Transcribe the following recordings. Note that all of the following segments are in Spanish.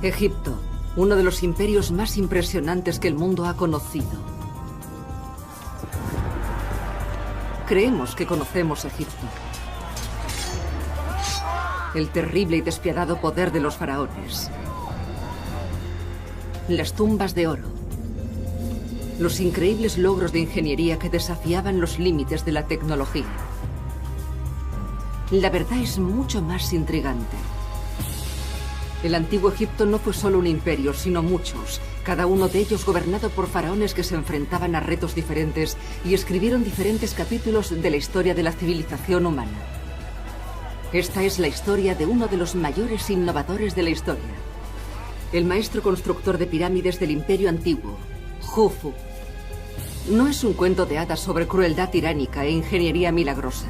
Egipto, uno de los imperios más impresionantes que el mundo ha conocido. Creemos que conocemos Egipto. El terrible y despiadado poder de los faraones. Las tumbas de oro. Los increíbles logros de ingeniería que desafiaban los límites de la tecnología. La verdad es mucho más intrigante. El antiguo Egipto no fue solo un imperio, sino muchos, cada uno de ellos gobernado por faraones que se enfrentaban a retos diferentes y escribieron diferentes capítulos de la historia de la civilización humana. Esta es la historia de uno de los mayores innovadores de la historia. El maestro constructor de pirámides del Imperio Antiguo, Jufu. No es un cuento de hadas sobre crueldad tiránica e ingeniería milagrosa,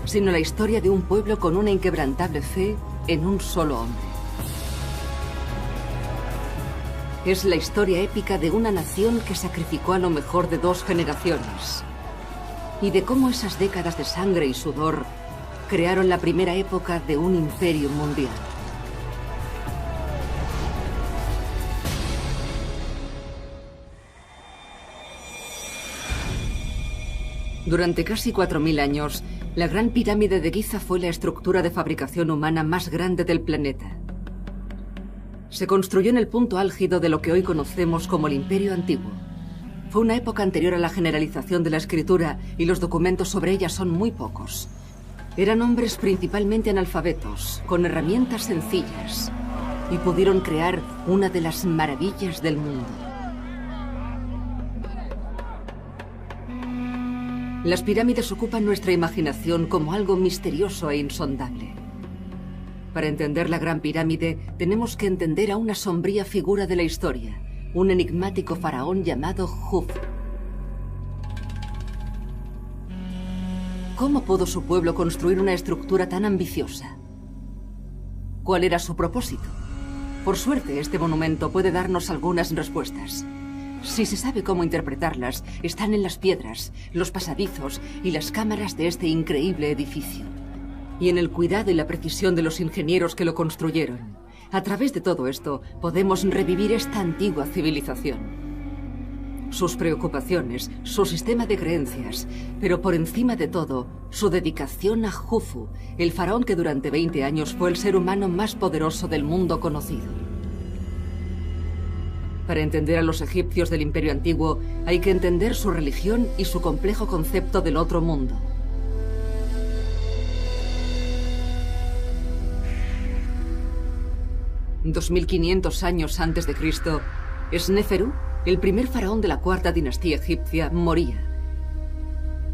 sino la historia de un pueblo con una inquebrantable fe en un solo hombre. Es la historia épica de una nación que sacrificó a lo mejor de 2 generaciones. Y de cómo esas décadas de sangre y sudor crearon la primera época de un imperio mundial. Durante casi 4000 años, la Gran Pirámide de Giza fue la estructura de fabricación humana más grande del planeta. Se construyó en el punto álgido de lo que hoy conocemos como el Imperio Antiguo. Fue una época anterior a la generalización de la escritura y los documentos sobre ella son muy pocos. Eran hombres principalmente analfabetos, con herramientas sencillas, y pudieron crear una de las maravillas del mundo. Las pirámides ocupan nuestra imaginación como algo misterioso e insondable. Para entender la Gran Pirámide, tenemos que entender a una sombría figura de la historia, un enigmático faraón llamado Jufu. ¿Cómo pudo su pueblo construir una estructura tan ambiciosa? ¿Cuál era su propósito? Por suerte, este monumento puede darnos algunas respuestas. Si se sabe cómo interpretarlas, están en las piedras, los pasadizos y las cámaras de este increíble edificio. Y en el cuidado y la precisión de los ingenieros que lo construyeron. A través de todo esto, podemos revivir esta antigua civilización. Sus preocupaciones, su sistema de creencias, pero por encima de todo, su dedicación a Jufu, el faraón que durante 20 años fue el ser humano más poderoso del mundo conocido. Para entender a los egipcios del Imperio Antiguo, hay que entender su religión y su complejo concepto del otro mundo. En 2500 años antes de Cristo, Sneferu, el primer faraón de la cuarta dinastía egipcia, moría.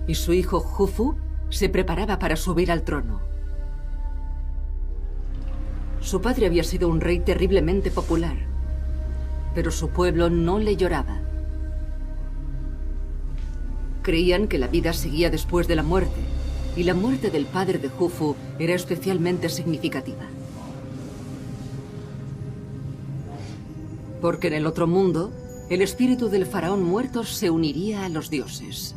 Y su hijo Jufu se preparaba para subir al trono. Su padre había sido un rey terriblemente popular, pero su pueblo no le lloraba. Creían que la vida seguía después de la muerte, y la muerte del padre de Jufu era especialmente significativa. Porque en el otro mundo, el espíritu del faraón muerto se uniría a los dioses.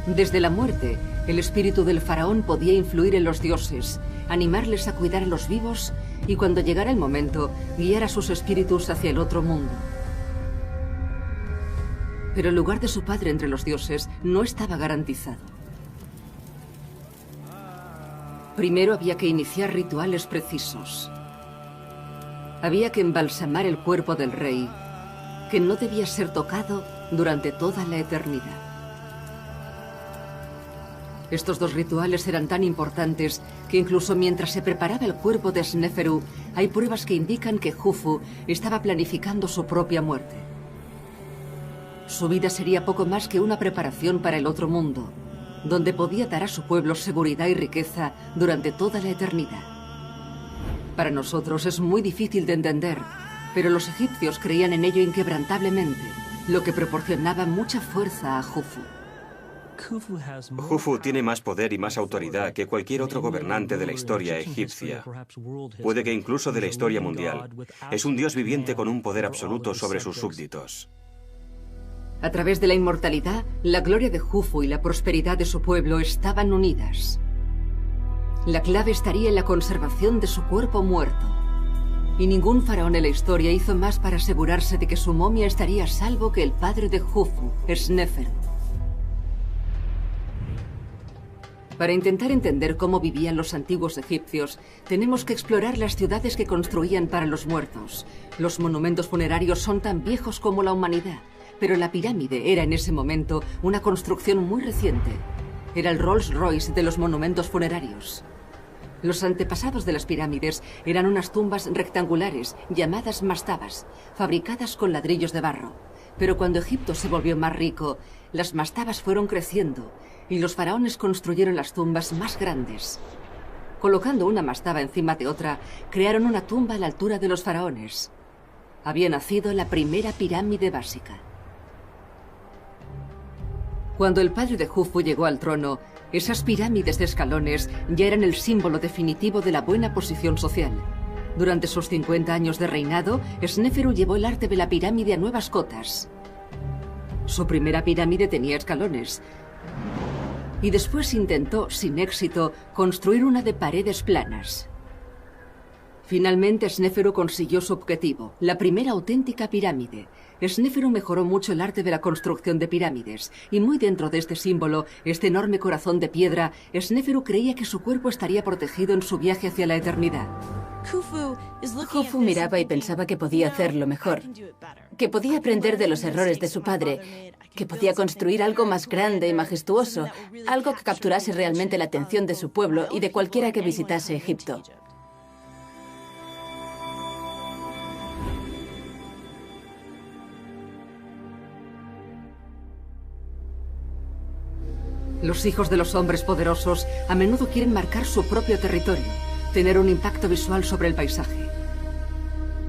Desde la muerte, el espíritu del faraón podía influir en los dioses, animarles a cuidar a los vivos y cuando llegara el momento, guiar a sus espíritus hacia el otro mundo. Pero el lugar de su padre entre los dioses no estaba garantizado. Primero había que iniciar rituales precisos. Había que embalsamar el cuerpo del rey, que no debía ser tocado durante toda la eternidad. Estos 2 rituales eran tan importantes que incluso mientras se preparaba el cuerpo de Sneferu, hay pruebas que indican que Jufu estaba planificando su propia muerte. Su vida sería poco más que una preparación para el otro mundo, donde podía dar a su pueblo seguridad y riqueza durante toda la eternidad. Para nosotros es muy difícil de entender, pero los egipcios creían en ello inquebrantablemente, lo que proporcionaba mucha fuerza a Jufu. Jufu tiene más poder y más autoridad que cualquier otro gobernante de la historia egipcia. Puede que incluso de la historia mundial. Es un dios viviente con un poder absoluto sobre sus súbditos. A través de la inmortalidad, la gloria de Jufu y la prosperidad de su pueblo estaban unidas. La clave estaría en la conservación de su cuerpo muerto. Y ningún faraón en la historia hizo más para asegurarse de que su momia estaría a salvo que el padre de Jufu, Sneferu. Para intentar entender cómo vivían los antiguos egipcios, tenemos que explorar las ciudades que construían para los muertos. Los monumentos funerarios son tan viejos como la humanidad, pero la pirámide era en ese momento una construcción muy reciente. Era el Rolls Royce de los monumentos funerarios. Los antepasados de las pirámides eran unas tumbas rectangulares llamadas mastabas, fabricadas con ladrillos de barro. Pero cuando Egipto se volvió más rico, las mastabas fueron creciendo y los faraones construyeron las tumbas más grandes. Colocando una mastaba encima de otra, crearon una tumba a la altura de los faraones. Había nacido la primera pirámide básica. Cuando el padre de Jufu llegó al trono, esas pirámides de escalones ya eran el símbolo definitivo de la buena posición social. Durante sus 50 años de reinado, Sneferu llevó el arte de la pirámide a nuevas cotas. Su primera pirámide tenía escalones, y después intentó, sin éxito, construir una de paredes planas. Finalmente, Sneferu consiguió su objetivo, la primera auténtica pirámide. Sneferu mejoró mucho el arte de la construcción de pirámides, y muy dentro de este símbolo, este enorme corazón de piedra, Sneferu creía que su cuerpo estaría protegido en su viaje hacia la eternidad. Jufu miraba y pensaba que podía hacerlo mejor, que podía aprender de los errores de su padre, que podía construir algo más grande y majestuoso, algo que capturase realmente la atención de su pueblo y de cualquiera que visitase Egipto. Los hijos de los hombres poderosos a menudo quieren marcar su propio territorio, tener un impacto visual sobre el paisaje.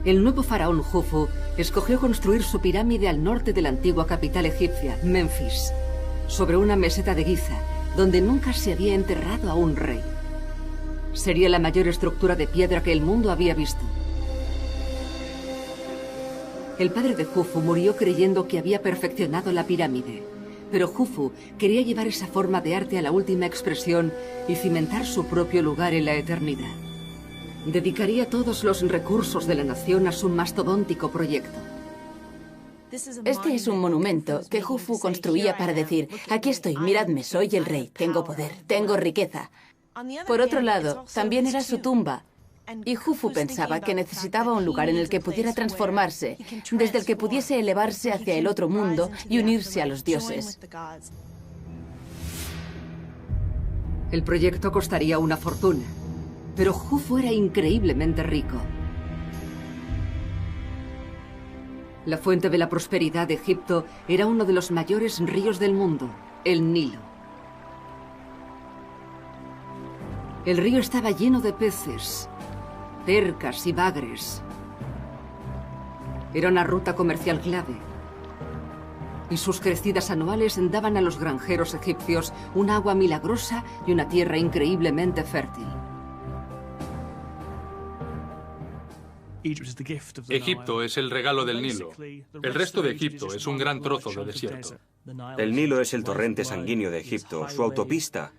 El nuevo faraón Jufu escogió construir su pirámide al norte de la antigua capital egipcia, Menfis, sobre una meseta de Giza, donde nunca se había enterrado a un rey. Sería la mayor estructura de piedra que el mundo había visto. El padre de Jufu murió creyendo que había perfeccionado la pirámide, pero Jufu quería llevar esa forma de arte a la última expresión y cimentar su propio lugar en la eternidad. Dedicaría todos los recursos de la nación a su mastodóntico proyecto. Este es un monumento que Jufu construía para decir: aquí estoy, miradme, soy el rey, tengo poder, tengo riqueza. Por otro lado, también era su tumba. Y Jufu pensaba que necesitaba un lugar en el que pudiera transformarse, desde el que pudiese elevarse hacia el otro mundo y unirse a los dioses. El proyecto costaría una fortuna, pero Jufu era increíblemente rico. La fuente de la prosperidad de Egipto era uno de los mayores ríos del mundo, el Nilo. El río estaba lleno de peces, percas y bagres. Era una ruta comercial clave, y sus crecidas anuales daban a los granjeros egipcios un agua milagrosa y una tierra increíblemente fértil. Egipto es el regalo del Nilo. El resto de Egipto es un gran trozo de desierto. El Nilo es el torrente sanguíneo de Egipto, su autopista.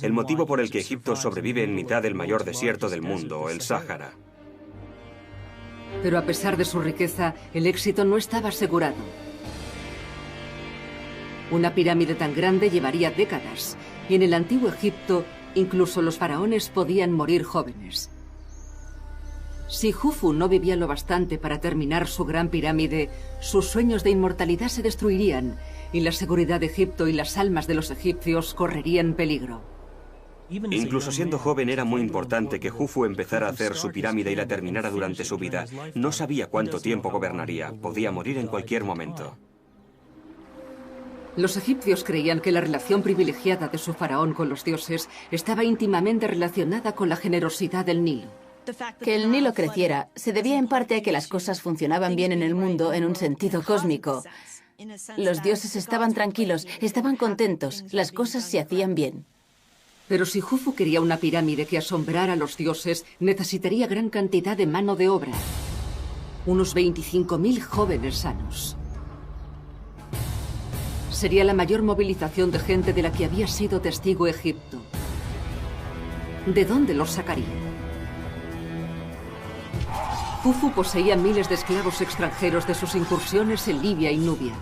El motivo por el que Egipto sobrevive en mitad del mayor desierto del mundo, el Sáhara. Pero a pesar de su riqueza, el éxito no estaba asegurado. Una pirámide tan grande llevaría décadas, y en el antiguo Egipto, incluso los faraones podían morir jóvenes. Si Jufu no vivía lo bastante para terminar su gran pirámide, sus sueños de inmortalidad se destruirían, y la seguridad de Egipto y las almas de los egipcios correrían peligro. Incluso siendo joven era muy importante que Jufu empezara a hacer su pirámide y la terminara durante su vida. No sabía cuánto tiempo gobernaría, podía morir en cualquier momento. Los egipcios creían que la relación privilegiada de su faraón con los dioses estaba íntimamente relacionada con la generosidad del Nilo. Que el Nilo creciera se debía en parte a que las cosas funcionaban bien en el mundo en un sentido cósmico. Los dioses estaban tranquilos, estaban contentos, las cosas se hacían bien. Pero si Jufu quería una pirámide que asombrara a los dioses, necesitaría gran cantidad de mano de obra. Unos 25.000 jóvenes sanos. Sería la mayor movilización de gente de la que había sido testigo Egipto. ¿de dónde los sacaría? Jufu poseía miles de esclavos extranjeros de sus incursiones en Libia y Nubia.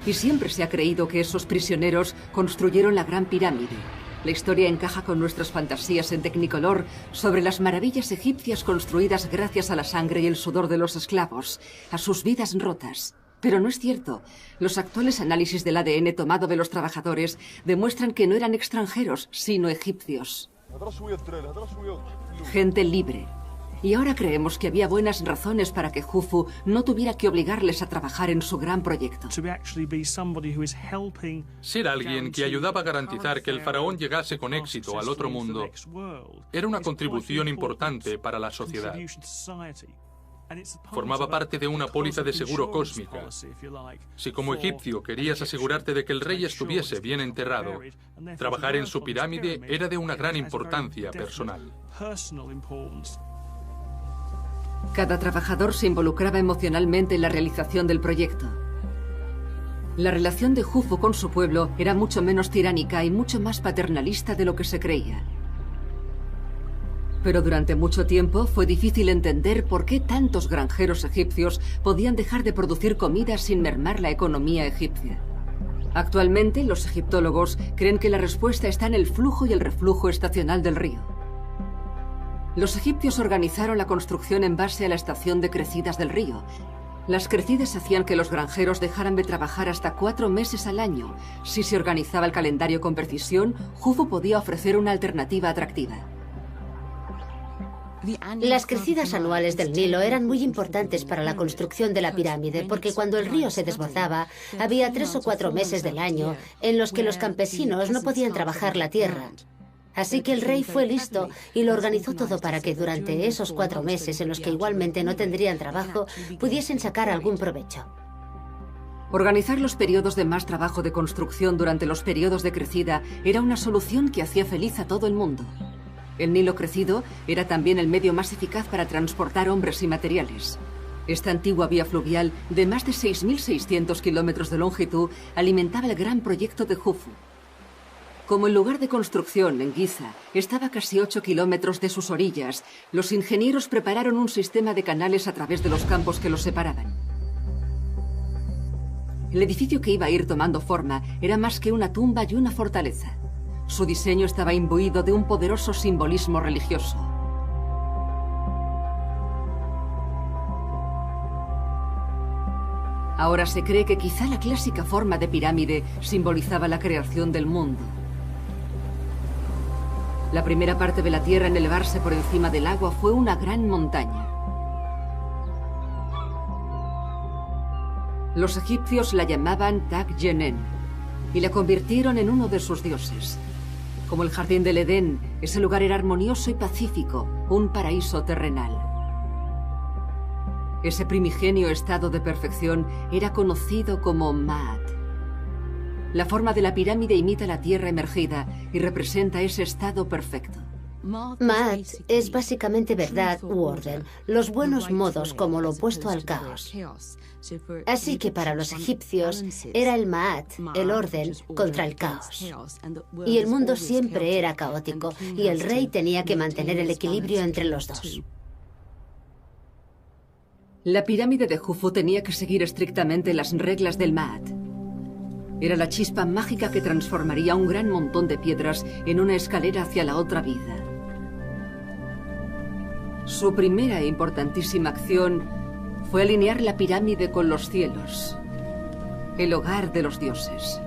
Y siempre se ha creído que esos prisioneros construyeron la Gran Pirámide. La historia encaja con nuestras fantasías en Technicolor sobre las maravillas egipcias construidas gracias a la sangre y el sudor de los esclavos, a sus vidas rotas. Pero no es cierto. Los actuales análisis del ADN tomado de los trabajadores demuestran que no eran extranjeros, sino egipcios. Gente libre. Y ahora creemos que había buenas razones para que Jufu no tuviera que obligarles a trabajar en su gran proyecto. Ser alguien que ayudaba a garantizar que el faraón llegase con éxito al otro mundo era una contribución importante para la sociedad. Formaba parte de una póliza de seguro cósmica. Si como egipcio querías asegurarte de que el rey estuviese bien enterrado, trabajar en su pirámide era de una gran importancia personal. Cada trabajador se involucraba emocionalmente en la realización del proyecto. La relación de Jufu con su pueblo era mucho menos tiránica y mucho más paternalista de lo que se creía. Pero durante mucho tiempo fue difícil entender por qué tantos granjeros egipcios podían dejar de producir comida sin mermar la economía egipcia. Actualmente, los egiptólogos creen que la respuesta está en el flujo y el reflujo estacional del río. Los egipcios organizaron la construcción en base a la estación de crecidas del río. Las crecidas hacían que los granjeros dejaran de trabajar hasta 4 meses al año. Si se organizaba el calendario con precisión, Jufu podía ofrecer una alternativa atractiva. Las crecidas anuales del Nilo eran muy importantes para la construcción de la pirámide, porque cuando el río se desbordaba, había 3 o 4 meses del año en los que los campesinos no podían trabajar la tierra. Así que el rey fue listo y lo organizó todo para que durante esos 4 meses en los que igualmente no tendrían trabajo, pudiesen sacar algún provecho. Organizar los periodos de más trabajo de construcción durante los periodos de crecida era una solución que hacía feliz a todo el mundo. El Nilo crecido era también el medio más eficaz para transportar hombres y materiales. Esta antigua vía fluvial, de más de 6.600 kilómetros de longitud, alimentaba el gran proyecto de Jufu. Como el lugar de construcción, en Giza, estaba a casi 8 kilómetros de sus orillas, los ingenieros prepararon un sistema de canales a través de los campos que los separaban. El edificio que iba a ir tomando forma era más que una tumba y una fortaleza. Su diseño estaba imbuido de un poderoso simbolismo religioso. Ahora se cree que quizá la clásica forma de pirámide simbolizaba la creación del mundo. La primera parte de la Tierra en elevarse por encima del agua fue una gran montaña. Los egipcios la llamaban Tak Yenen y la convirtieron en uno de sus dioses. Como el jardín del Edén, ese lugar era armonioso y pacífico, un paraíso terrenal. Ese primigenio estado de perfección era conocido como Maat. La forma de la pirámide imita la tierra emergida y representa ese estado perfecto. Maat es básicamente verdad u orden, los buenos modos como lo opuesto al caos. Así que para los egipcios era el Maat, el orden, contra el caos. Y el mundo siempre era caótico y el rey tenía que mantener el equilibrio entre los dos. La pirámide de Jufu tenía que seguir estrictamente las reglas del Maat. Era la chispa mágica que transformaría un gran montón de piedras en una escalera hacia la otra vida. Su primera e importantísima acción fue alinear la pirámide con los cielos, el hogar de los dioses.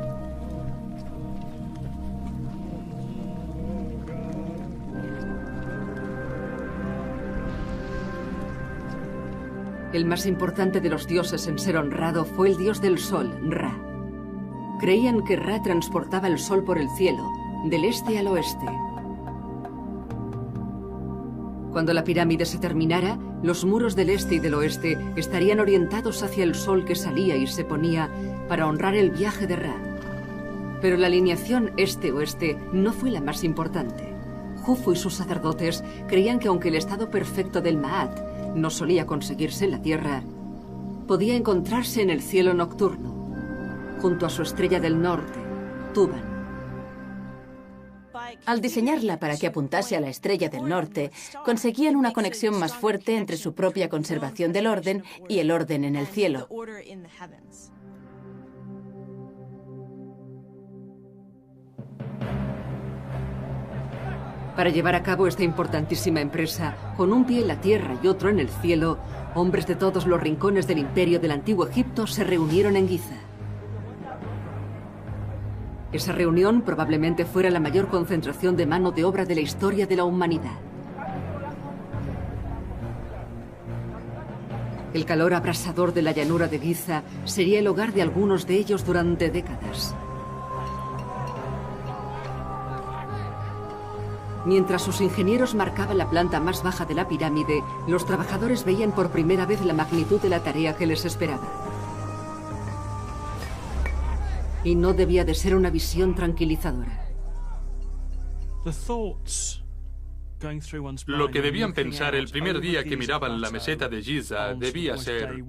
El más importante de los dioses en ser honrado fue el dios del sol, Ra. Creían que Ra transportaba el sol por el cielo, del este al oeste. Cuando la pirámide se terminara, los muros del este y del oeste estarían orientados hacia el sol que salía y se ponía para honrar el viaje de Ra. Pero la alineación este-oeste no fue la más importante. Jufu y sus sacerdotes creían que aunque el estado perfecto del Maat no solía conseguirse en la tierra, podía encontrarse en el cielo nocturno, junto a su estrella del norte, Tuban. Al diseñarla para que apuntase a la estrella del norte, conseguían una conexión más fuerte entre su propia conservación del orden y el orden en el cielo. Para llevar a cabo esta importantísima empresa, con un pie en la tierra y otro en el cielo, hombres de todos los rincones del imperio del Antiguo Egipto se reunieron en Giza. Esa reunión probablemente fuera la mayor concentración de mano de obra de la historia de la humanidad. El calor abrasador de la llanura de Giza sería el hogar de algunos de ellos durante décadas. Mientras sus ingenieros marcaban la planta más baja de la pirámide, los trabajadores veían por primera vez la magnitud de la tarea que les esperaba. Y no debía de ser una visión tranquilizadora. Lo que debían pensar el primer día que miraban la meseta de Giza debía ser: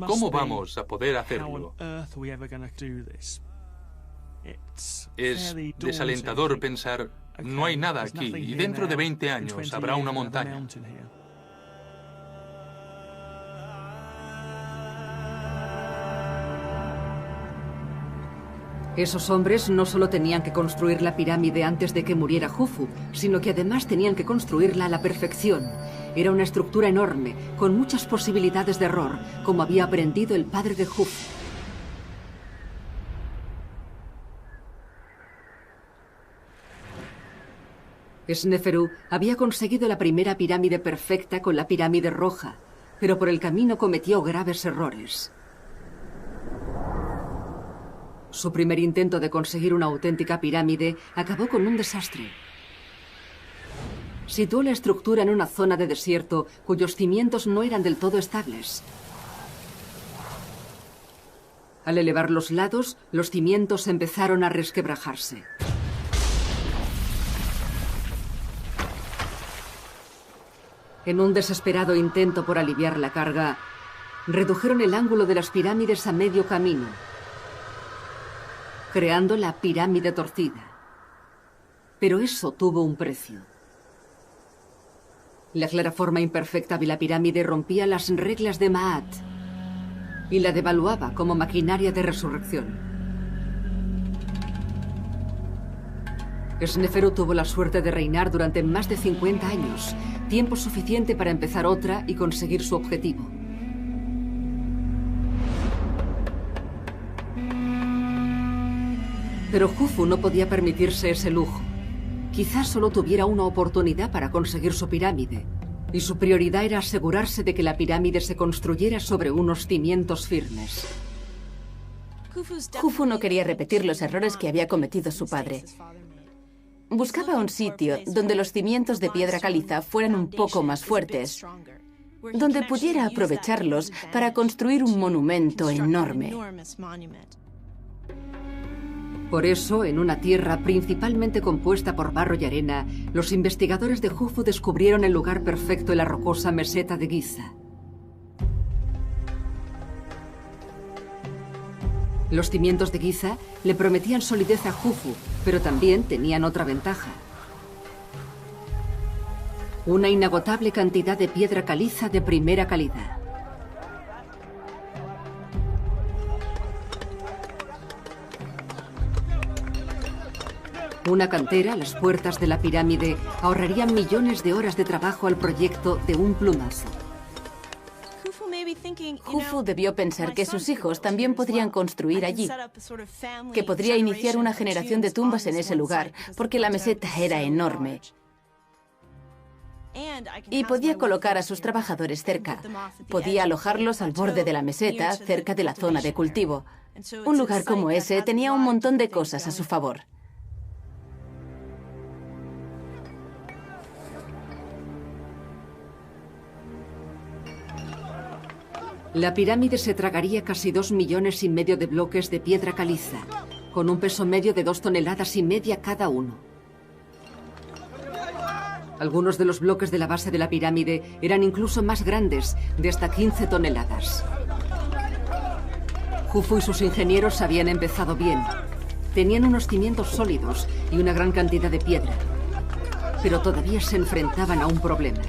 ¿cómo vamos a poder hacerlo? Es desalentador pensar, no hay nada aquí y dentro de 20 años habrá una montaña. Esos hombres no solo tenían que construir la pirámide antes de que muriera Jufu, sino que además tenían que construirla a la perfección. Era una estructura enorme, con muchas posibilidades de error, como había aprendido el padre de Jufu. Sneferu había conseguido la primera pirámide perfecta con la pirámide roja, pero por el camino cometió graves errores. Su primer intento de conseguir una auténtica pirámide acabó con un desastre. Situó la estructura en una zona de desierto cuyos cimientos no eran del todo estables. Al elevar los lados, los cimientos empezaron a resquebrajarse. En un desesperado intento por aliviar la carga, redujeron el ángulo de las pirámides a medio camino, creando la pirámide torcida. Pero eso tuvo un precio. La clara forma imperfecta de la pirámide rompía las reglas de Ma'at y la devaluaba como maquinaria de resurrección. Sneferu tuvo la suerte de reinar durante más de 50 años, tiempo suficiente para empezar otra y conseguir su objetivo. Pero Jufu no podía permitirse ese lujo. Quizás solo tuviera una oportunidad para conseguir su pirámide, y su prioridad era asegurarse de que la pirámide se construyera sobre unos cimientos firmes. Jufu no quería repetir los errores que había cometido su padre. Buscaba un sitio donde los cimientos de piedra caliza fueran un poco más fuertes, donde pudiera aprovecharlos para construir un monumento enorme. Por eso, en una tierra principalmente compuesta por barro y arena, los investigadores de Jufu descubrieron el lugar perfecto en la rocosa meseta de Giza. Los cimientos de Giza le prometían solidez a Jufu, pero también tenían otra ventaja: una inagotable cantidad de piedra caliza de primera calidad. Una cantera a las puertas de la pirámide ahorraría millones de horas de trabajo al proyecto de un plumazo. Jufu debió pensar que sus hijos también podrían construir allí, que podría iniciar una generación de tumbas en ese lugar, porque la meseta era enorme. Y podía colocar a sus trabajadores cerca. Podía alojarlos al borde de la meseta, cerca de la zona de cultivo. Un lugar como ese tenía un montón de cosas a su favor. La pirámide se tragaría casi 2,5 millones de bloques de piedra caliza, con un peso medio de 2,5 toneladas cada uno. Algunos de los bloques de la base de la pirámide eran incluso más grandes, de hasta 15 toneladas. Jufu y sus ingenieros habían empezado bien, Tenían unos cimientos sólidos y una gran cantidad de piedra, pero todavía se enfrentaban a un problema.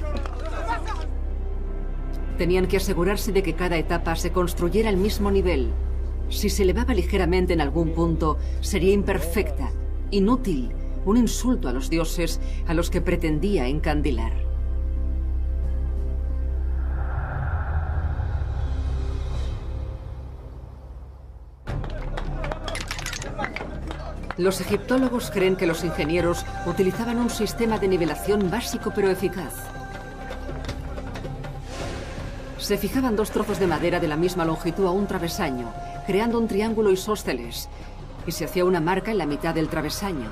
Tenían que asegurarse de que cada etapa se construyera al mismo nivel. Si se elevaba ligeramente en algún punto, sería imperfecta, inútil, un insulto a los dioses a los que pretendía encandilar. Los egiptólogos creen que los ingenieros utilizaban un sistema de nivelación básico pero eficaz. Se fijaban 2 trozos de madera de la misma longitud a un travesaño, creando un triángulo isósceles, y se hacía una marca en la mitad del travesaño.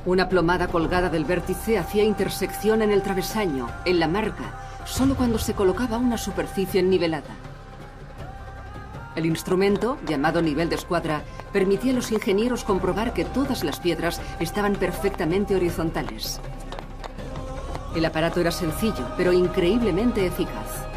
Una plomada colgada del vértice hacía intersección en el travesaño, en la marca, solo cuando se colocaba una superficie nivelada. El instrumento, llamado nivel de escuadra, permitía a los ingenieros comprobar que todas las piedras estaban perfectamente horizontales. El aparato era sencillo, pero increíblemente eficaz.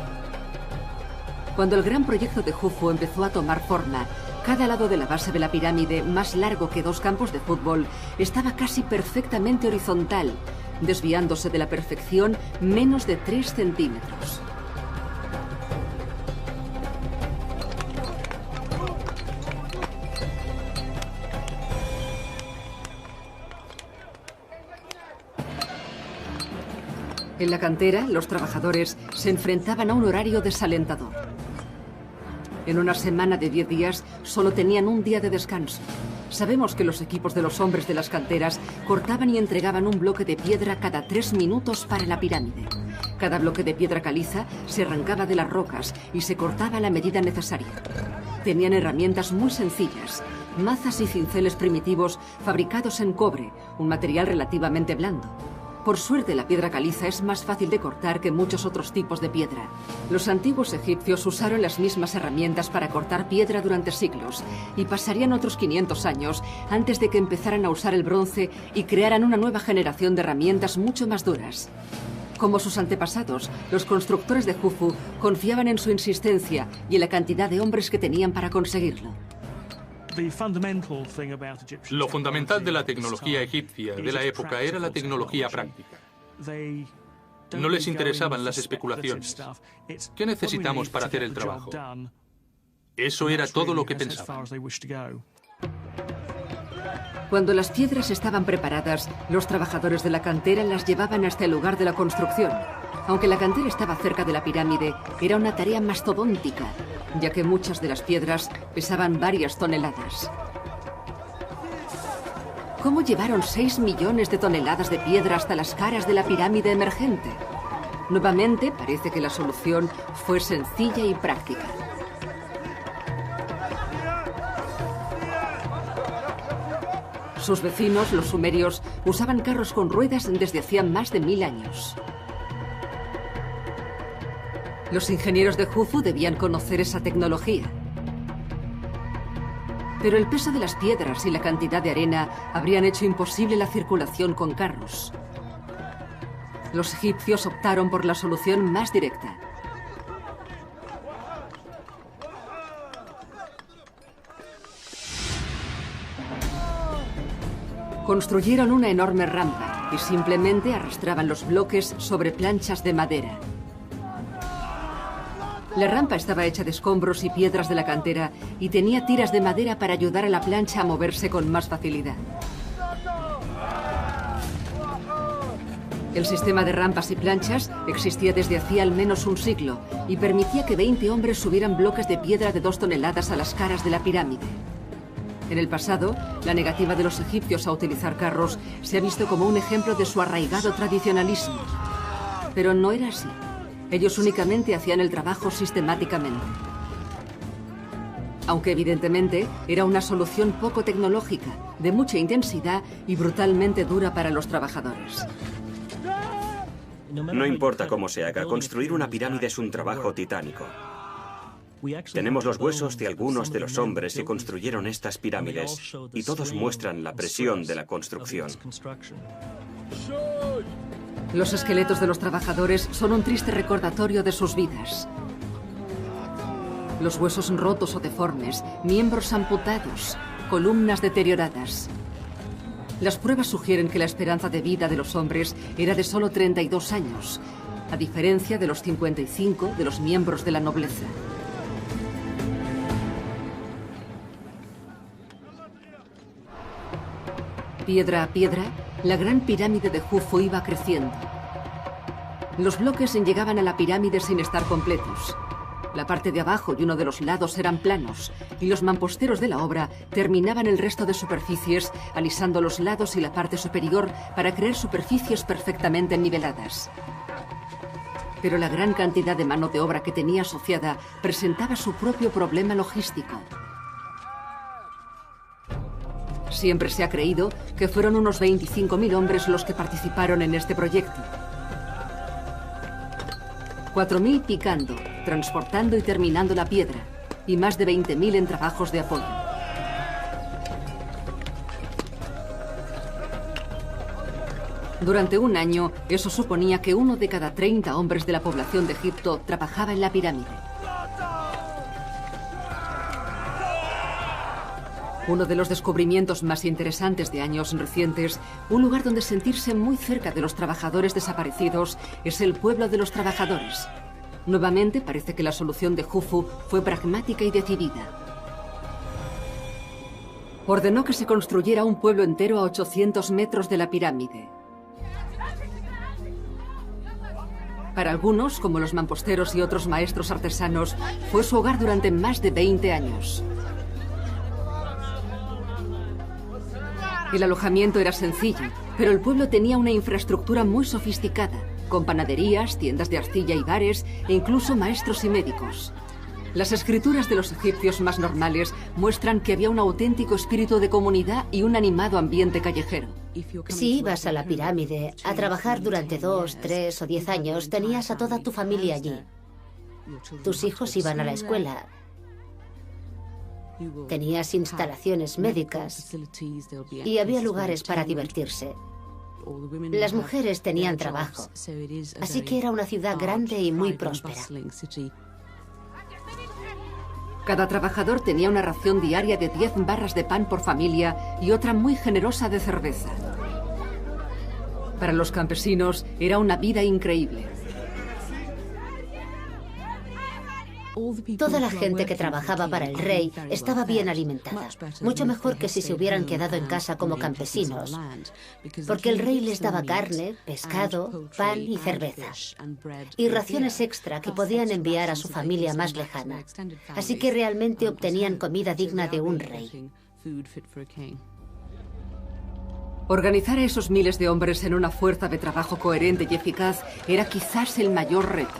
Cuando el gran proyecto de Jufu empezó a tomar forma, cada lado de la base de la pirámide, más largo que 2 campos de fútbol, estaba casi perfectamente horizontal, desviándose de la perfección menos de 3 centímetros. En la cantera, los trabajadores se enfrentaban a un horario desalentador. En una semana de 10 días, solo tenían un día de descanso. Sabemos que los equipos de los hombres de las canteras cortaban y entregaban un bloque de piedra cada 3 minutos para la pirámide. Cada bloque de piedra caliza se arrancaba de las rocas y se cortaba a la medida necesaria. Tenían herramientas muy sencillas, mazas y cinceles primitivos fabricados en cobre, un material relativamente blando. Por suerte, la piedra caliza es más fácil de cortar que muchos otros tipos de piedra. Los antiguos egipcios usaron las mismas herramientas para cortar piedra durante siglos y pasarían otros 500 años antes de que empezaran a usar el bronce y crearan una nueva generación de herramientas mucho más duras. Como sus antepasados, los constructores de Jufu confiaban en su insistencia y en la cantidad de hombres que tenían para conseguirlo. Lo fundamental de la tecnología egipcia de la época era la tecnología práctica. No les interesaban las especulaciones. ¿Qué necesitamos para hacer el trabajo? Eso era todo lo que pensaban. Cuando las piedras estaban preparadas, los trabajadores de la cantera las llevaban hasta el lugar de la construcción. Aunque la cantera estaba cerca de la pirámide, era una tarea mastodóntica, ya que muchas de las piedras pesaban varias toneladas. ¿Cómo llevaron 6 millones de toneladas de piedra hasta las caras de la pirámide emergente? Nuevamente, parece que la solución fue sencilla y práctica. Sus vecinos, los sumerios, usaban carros con ruedas desde hacía más de 1000 años. Los ingenieros de Jufu debían conocer esa tecnología. Pero el peso de las piedras y la cantidad de arena habrían hecho imposible la circulación con carros. Los egipcios optaron por la solución más directa. Construyeron una enorme rampa y simplemente arrastraban los bloques sobre planchas de madera. La rampa estaba hecha de escombros y piedras de la cantera y tenía tiras de madera para ayudar a la plancha a moverse con más facilidad. El sistema de rampas y planchas existía desde hacía al menos un siglo y permitía que 20 hombres subieran bloques de piedra de 2 toneladas a las caras de la pirámide. En el pasado, la negativa de los egipcios a utilizar carros se ha visto como un ejemplo de su arraigado tradicionalismo. Pero no era así. Ellos únicamente hacían el trabajo sistemáticamente. Aunque evidentemente era una solución poco tecnológica, de mucha intensidad y brutalmente dura para los trabajadores. No importa cómo se haga, construir una pirámide es un trabajo titánico. Tenemos los huesos de algunos de los hombres que construyeron estas pirámides y todos muestran la presión de la construcción. Los esqueletos de los trabajadores son un triste recordatorio de sus vidas. Los huesos rotos o deformes, miembros amputados, columnas deterioradas. Las pruebas sugieren que la esperanza de vida de los hombres era de solo 32 años, a diferencia de los 55 de los miembros de la nobleza. Piedra a piedra, la gran pirámide de Jufu iba creciendo. Los bloques llegaban a la pirámide sin estar completos. La parte de abajo y uno de los lados eran planos, y los mamposteros de la obra terminaban el resto de superficies, alisando los lados y la parte superior para crear superficies perfectamente niveladas. Pero la gran cantidad de mano de obra que tenía asociada presentaba su propio problema logístico. Siempre se ha creído que fueron unos 25.000 hombres los que participaron en este proyecto. 4.000 picando, transportando y terminando la piedra, y más de 20.000 en trabajos de apoyo. Durante un año, eso suponía que 1 de cada 30 hombres de la población de Egipto trabajaba en la pirámide. Uno de los descubrimientos más interesantes de años recientes, un lugar donde sentirse muy cerca de los trabajadores desaparecidos, es el pueblo de los trabajadores. Nuevamente parece que la solución de Jufu fue pragmática y decidida. Ordenó que se construyera un pueblo entero a 800 metros de la pirámide. Para algunos, como los mamposteros y otros maestros artesanos, fue su hogar durante más de 20 años. El alojamiento era sencillo, pero el pueblo tenía una infraestructura muy sofisticada, con panaderías, tiendas de arcilla y bares, e incluso maestros y médicos. Las escrituras de los egipcios más normales muestran que había un auténtico espíritu de comunidad y un animado ambiente callejero. Si ibas a la pirámide a trabajar durante 2, 3 o 10 años, tenías a toda tu familia allí. Tus hijos iban a la escuela. Tenías instalaciones médicas y había lugares para divertirse. Las mujeres tenían trabajo, así que era una ciudad grande y muy próspera. Cada trabajador tenía una ración diaria de 10 barras de pan por familia y otra muy generosa de cerveza. Para los campesinos era una vida increíble. Toda la gente que trabajaba para el rey estaba bien alimentada, mucho mejor que si se hubieran quedado en casa como campesinos, porque el rey les daba carne, pescado, pan y cerveza, y raciones extra que podían enviar a su familia más lejana. Así que realmente obtenían comida digna de un rey. Organizar a esos miles de hombres en una fuerza de trabajo coherente y eficaz era quizás el mayor reto.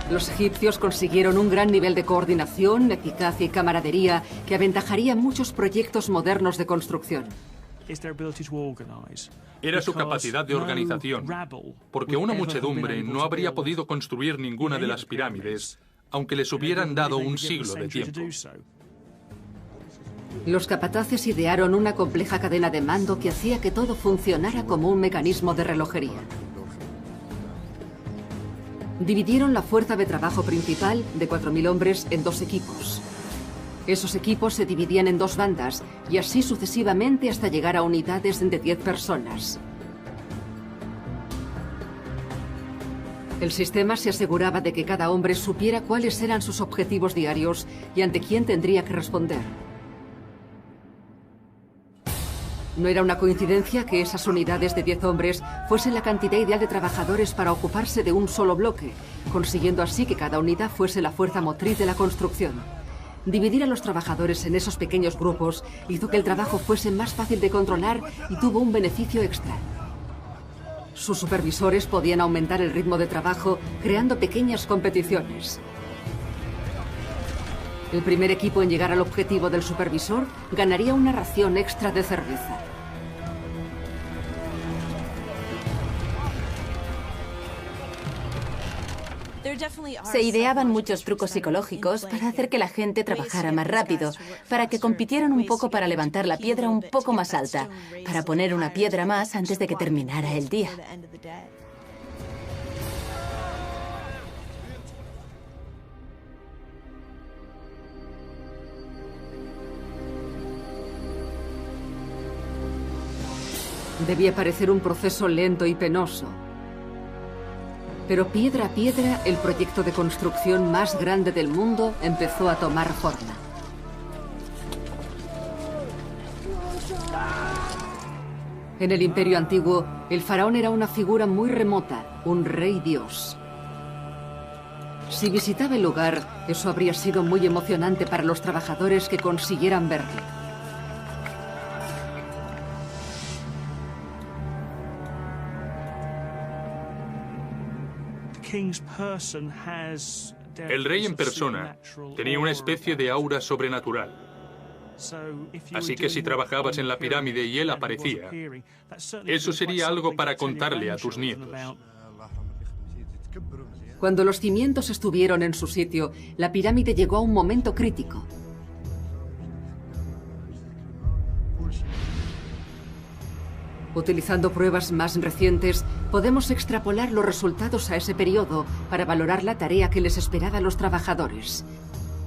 Los egipcios consiguieron un gran nivel de coordinación, eficacia y camaradería que aventajaría muchos proyectos modernos de construcción. Era su capacidad de organización, porque una muchedumbre no habría podido construir ninguna de las pirámides, aunque les hubieran dado un siglo de tiempo. Los capataces idearon una compleja cadena de mando que hacía que todo funcionara como un mecanismo de relojería. Dividieron la fuerza de trabajo principal, de 4.000 hombres, en 2 equipos. Esos equipos se dividían en 2 bandas, y así sucesivamente hasta llegar a unidades de 10 personas. El sistema se aseguraba de que cada hombre supiera cuáles eran sus objetivos diarios y ante quién tendría que responder. No era una coincidencia que esas unidades de 10 hombres fuesen la cantidad ideal de trabajadores para ocuparse de un solo bloque, consiguiendo así que cada unidad fuese la fuerza motriz de la construcción. Dividir a los trabajadores en esos pequeños grupos hizo que el trabajo fuese más fácil de controlar y tuvo un beneficio extra. Sus supervisores podían aumentar el ritmo de trabajo creando pequeñas competiciones. El primer equipo en llegar al objetivo del supervisor ganaría una ración extra de cerveza. Se ideaban muchos trucos psicológicos para hacer que la gente trabajara más rápido, para que compitieran un poco para levantar la piedra un poco más alta, para poner una piedra más antes de que terminara el día. Debía parecer un proceso lento y penoso. Pero piedra a piedra, el proyecto de construcción más grande del mundo empezó a tomar forma. En el Imperio Antiguo, el faraón era una figura muy remota, un rey dios. Si visitaba el lugar, eso habría sido muy emocionante para los trabajadores que consiguieran verlo. El rey en persona tenía una especie de aura sobrenatural. Así que si trabajabas en la pirámide y él aparecía, eso sería algo para contarle a tus nietos. Cuando los cimientos estuvieron en su sitio, la pirámide llegó a un momento crítico. Utilizando pruebas más recientes, podemos extrapolar los resultados a ese periodo para valorar la tarea que les esperaba a los trabajadores.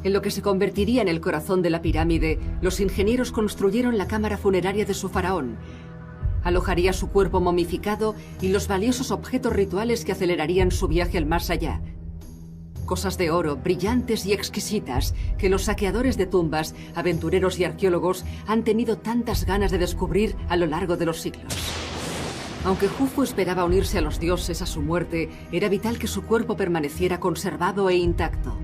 En lo que se convertiría en el corazón de la pirámide, los ingenieros construyeron la cámara funeraria de su faraón. Alojaría su cuerpo momificado y los valiosos objetos rituales que acelerarían su viaje al más allá. Cosas de oro, brillantes y exquisitas, que los saqueadores de tumbas, aventureros y arqueólogos han tenido tantas ganas de descubrir a lo largo de los siglos. Aunque Jufu esperaba unirse a los dioses a su muerte, era vital que su cuerpo permaneciera conservado e intacto.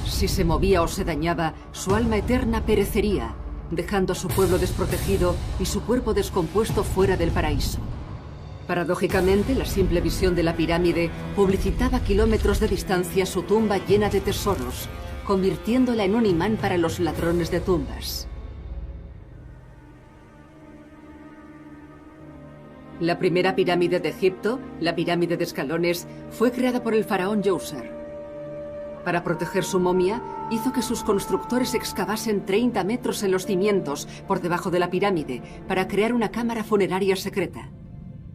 Si se movía o se dañaba, su alma eterna perecería, dejando a su pueblo desprotegido y su cuerpo descompuesto fuera del paraíso. Paradójicamente, la simple visión de la pirámide publicitaba a kilómetros de distancia su tumba llena de tesoros, convirtiéndola en un imán para los ladrones de tumbas. La primera pirámide de Egipto, la pirámide de escalones, fue creada por el faraón Djoser. Para proteger su momia, hizo que sus constructores excavasen 30 metros en los cimientos por debajo de la pirámide para crear una cámara funeraria secreta.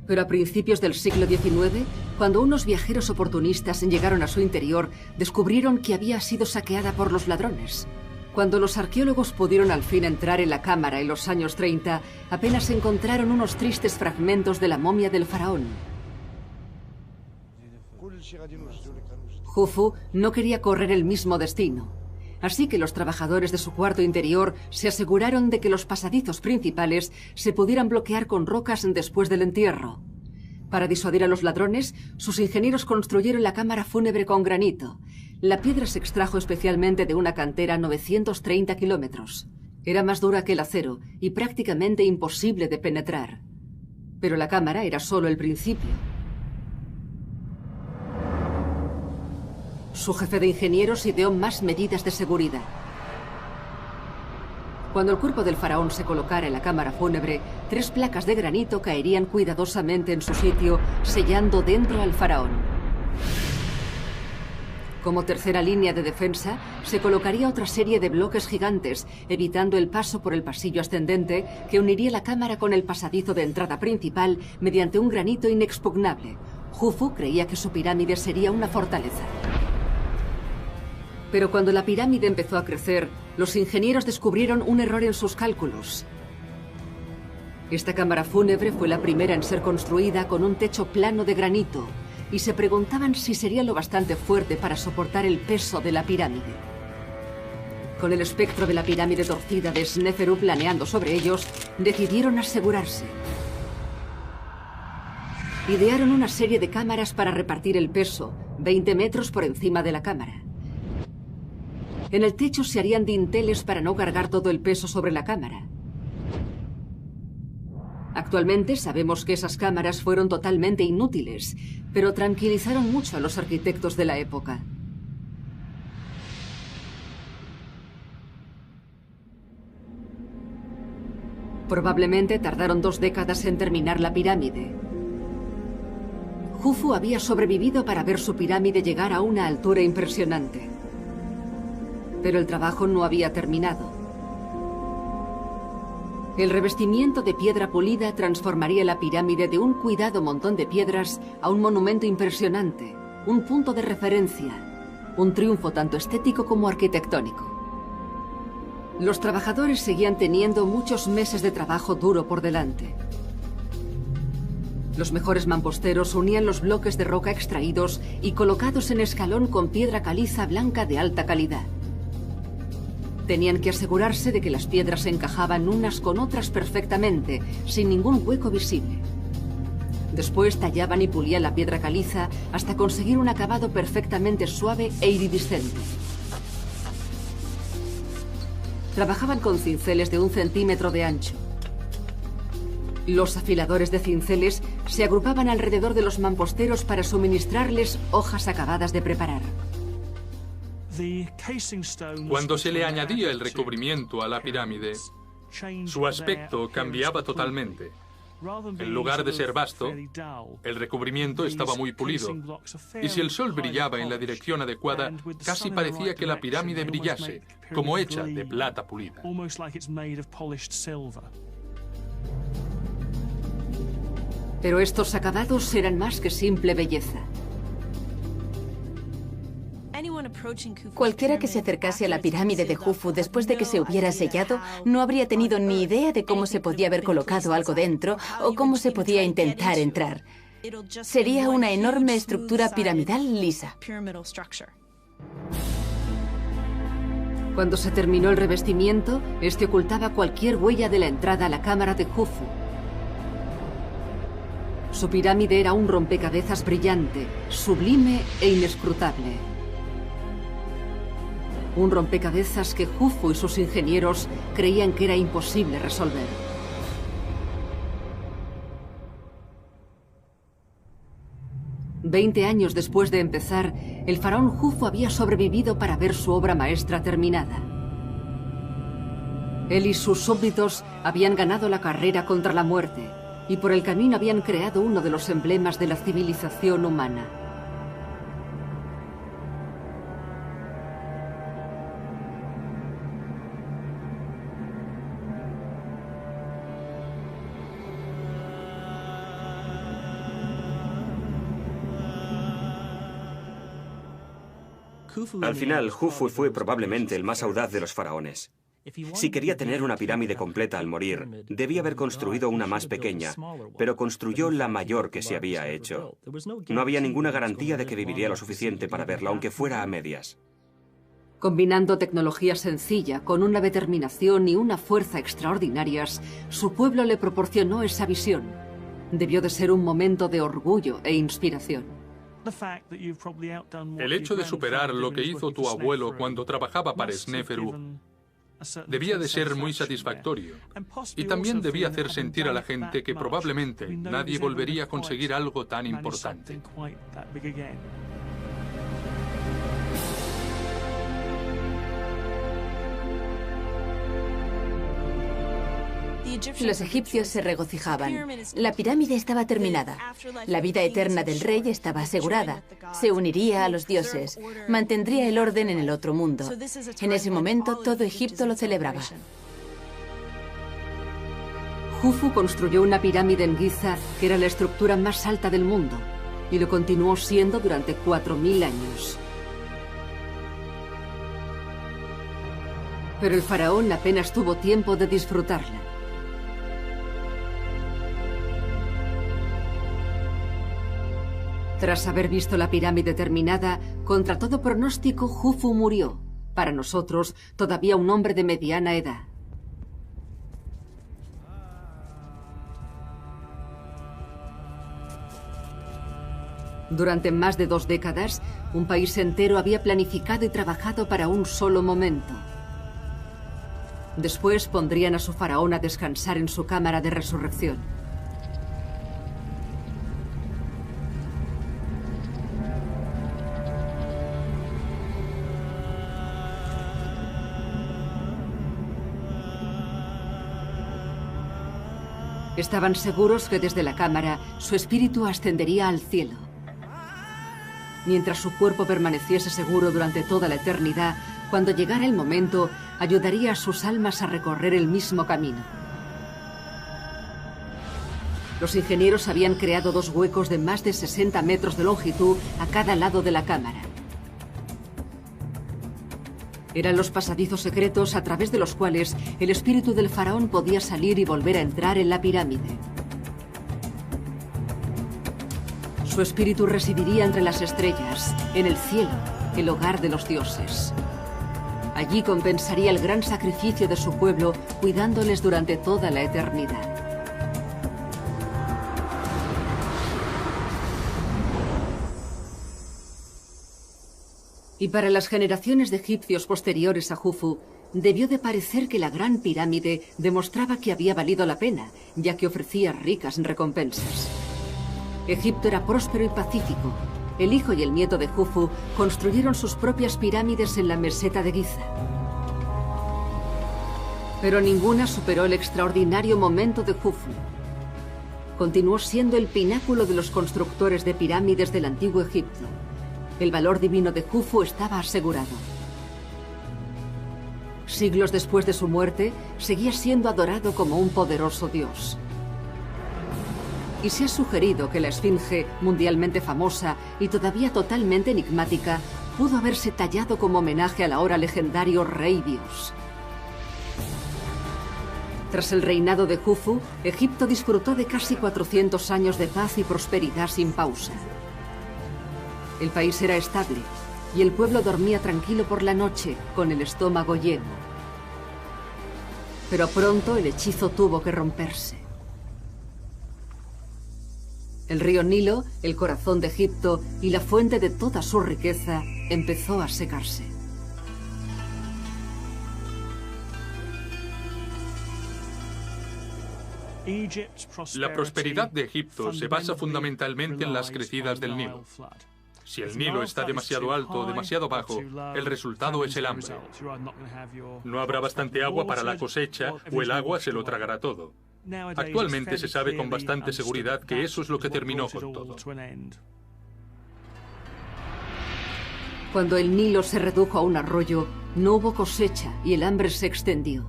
Pero a principios del siglo XIX, cuando unos viajeros oportunistas llegaron a su interior, descubrieron que había sido saqueada por los ladrones. Cuando los arqueólogos pudieron al fin entrar en la cámara en los años 30, apenas encontraron unos tristes fragmentos de la momia del faraón. Jufu no quería correr el mismo destino, así que los trabajadores de su cuarto interior se aseguraron de que los pasadizos principales se pudieran bloquear con rocas después del entierro. Para disuadir a los ladrones, sus ingenieros construyeron la cámara fúnebre con granito. La piedra se extrajo especialmente de una cantera a 930 kilómetros. Era más dura que el acero y prácticamente imposible de penetrar. Pero la cámara era solo el principio. Su jefe de ingenieros ideó más medidas de seguridad. Cuando el cuerpo del faraón se colocara en la cámara fúnebre, 3 placas de granito caerían cuidadosamente en su sitio, sellando dentro al faraón. Como tercera línea de defensa, se colocaría otra serie de bloques gigantes, evitando el paso por el pasillo ascendente que uniría la cámara con el pasadizo de entrada principal mediante un granito inexpugnable. Jufu creía que su pirámide sería una fortaleza. Pero cuando la pirámide empezó a crecer, los ingenieros descubrieron un error en sus cálculos. Esta cámara fúnebre fue la primera en ser construida con un techo plano de granito, y se preguntaban si sería lo bastante fuerte para soportar el peso de la pirámide. Con el espectro de la pirámide torcida de Sneferu planeando sobre ellos, decidieron asegurarse. Idearon una serie de cámaras para repartir el peso, 20 metros por encima de la cámara. En el techo se harían dinteles para no cargar todo el peso sobre la cámara. Actualmente sabemos que esas cámaras fueron totalmente inútiles, pero tranquilizaron mucho a los arquitectos de la época. Probablemente tardaron 2 décadas en terminar la pirámide. Jufu había sobrevivido para ver su pirámide llegar a una altura impresionante. Pero el trabajo no había terminado. El revestimiento de piedra pulida transformaría la pirámide de un cuidado montón de piedras a un monumento impresionante, un punto de referencia, un triunfo tanto estético como arquitectónico. Los trabajadores seguían teniendo muchos meses de trabajo duro por delante. Los mejores mamposteros unían los bloques de roca extraídos y colocados en escalón con piedra caliza blanca de alta calidad. Tenían que asegurarse de que las piedras encajaban unas con otras perfectamente, sin ningún hueco visible. Después tallaban y pulían la piedra caliza hasta conseguir un acabado perfectamente suave e iridiscente. Trabajaban con cinceles de 1 centímetro de ancho. Los afiladores de cinceles se agrupaban alrededor de los mamposteros para suministrarles hojas acabadas de preparar. Cuando se le añadía el recubrimiento a la pirámide, su aspecto cambiaba totalmente. En lugar de ser vasto, el recubrimiento estaba muy pulido, y si el sol brillaba en la dirección adecuada, casi parecía que la pirámide brillase, como hecha de plata pulida. Pero estos acabados eran más que simple belleza. Cualquiera que se acercase a la pirámide de Jufu después de que se hubiera sellado no habría tenido ni idea de cómo se podía haber colocado algo dentro o cómo se podía intentar entrar. Sería una enorme estructura piramidal lisa. Cuando se terminó el revestimiento, este ocultaba cualquier huella de la entrada a la cámara de Jufu. Su pirámide era un rompecabezas brillante, sublime e inescrutable. Un rompecabezas que Jufu y sus ingenieros creían que era imposible resolver. Veinte años después de empezar, el faraón Jufu había sobrevivido para ver su obra maestra terminada. Él y sus súbditos habían ganado la carrera contra la muerte y por el camino habían creado uno de los emblemas de la civilización humana. Al final, Jufu fue probablemente el más audaz de los faraones. Si quería tener una pirámide completa al morir, debía haber construido una más pequeña, pero construyó la mayor que se había hecho. No había ninguna garantía de que viviría lo suficiente para verla, aunque fuera a medias. Combinando tecnología sencilla con una determinación y una fuerza extraordinarias, su pueblo le proporcionó esa visión. Debió de ser un momento de orgullo e inspiración. El hecho de superar lo que hizo tu abuelo cuando trabajaba para Sneferu debía de ser muy satisfactorio. Y también debía hacer sentir a la gente que probablemente nadie volvería a conseguir algo tan importante. Los egipcios se regocijaban. La pirámide estaba terminada. La vida eterna del rey estaba asegurada. Se uniría a los dioses. Mantendría el orden en el otro mundo. En ese momento, todo Egipto lo celebraba. Jufu construyó una pirámide en Giza que era la estructura más alta del mundo y lo continuó siendo durante 4000 años. Pero el faraón apenas tuvo tiempo de disfrutarla. Tras haber visto la pirámide terminada, contra todo pronóstico, Jufu murió. Para nosotros, todavía un hombre de mediana edad. Durante más de 2 décadas, un país entero había planificado y trabajado para un solo momento. Después pondrían a su faraón a descansar en su cámara de resurrección. Estaban seguros que desde la cámara su espíritu ascendería al cielo. Mientras su cuerpo permaneciese seguro durante toda la eternidad, cuando llegara el momento, ayudaría a sus almas a recorrer el mismo camino. Los ingenieros habían creado 2 huecos de más de 60 metros de longitud a cada lado de la cámara. Eran los pasadizos secretos a través de los cuales el espíritu del faraón podía salir y volver a entrar en la pirámide. Su espíritu residiría entre las estrellas, en el cielo, el hogar de los dioses. Allí compensaría el gran sacrificio de su pueblo, cuidándoles durante toda la eternidad. Y para las generaciones de egipcios posteriores a Jufu, debió de parecer que la gran pirámide demostraba que había valido la pena, ya que ofrecía ricas recompensas. Egipto era próspero y pacífico. El hijo y el nieto de Jufu construyeron sus propias pirámides en la meseta de Giza. Pero ninguna superó el extraordinario momento de Jufu. Continuó siendo el pináculo de los constructores de pirámides del antiguo Egipto. El valor divino de Jufu estaba asegurado. Siglos después de su muerte, seguía siendo adorado como un poderoso dios. Y se ha sugerido que la esfinge, mundialmente famosa y todavía totalmente enigmática, pudo haberse tallado como homenaje al ahora legendario rey dios. Tras el reinado de Jufu, Egipto disfrutó de casi 400 años de paz y prosperidad sin pausa. El país era estable y el pueblo dormía tranquilo por la noche, con el estómago lleno. Pero pronto el hechizo tuvo que romperse. El río Nilo, el corazón de Egipto y la fuente de toda su riqueza, empezó a secarse. La prosperidad de Egipto se basa fundamentalmente en las crecidas del Nilo. Si el Nilo está demasiado alto o demasiado bajo, el resultado es el hambre. No habrá bastante agua para la cosecha o el agua se lo tragará todo. Actualmente se sabe con bastante seguridad que eso es lo que terminó con todo. Cuando el Nilo se redujo a un arroyo, no hubo cosecha y el hambre se extendió.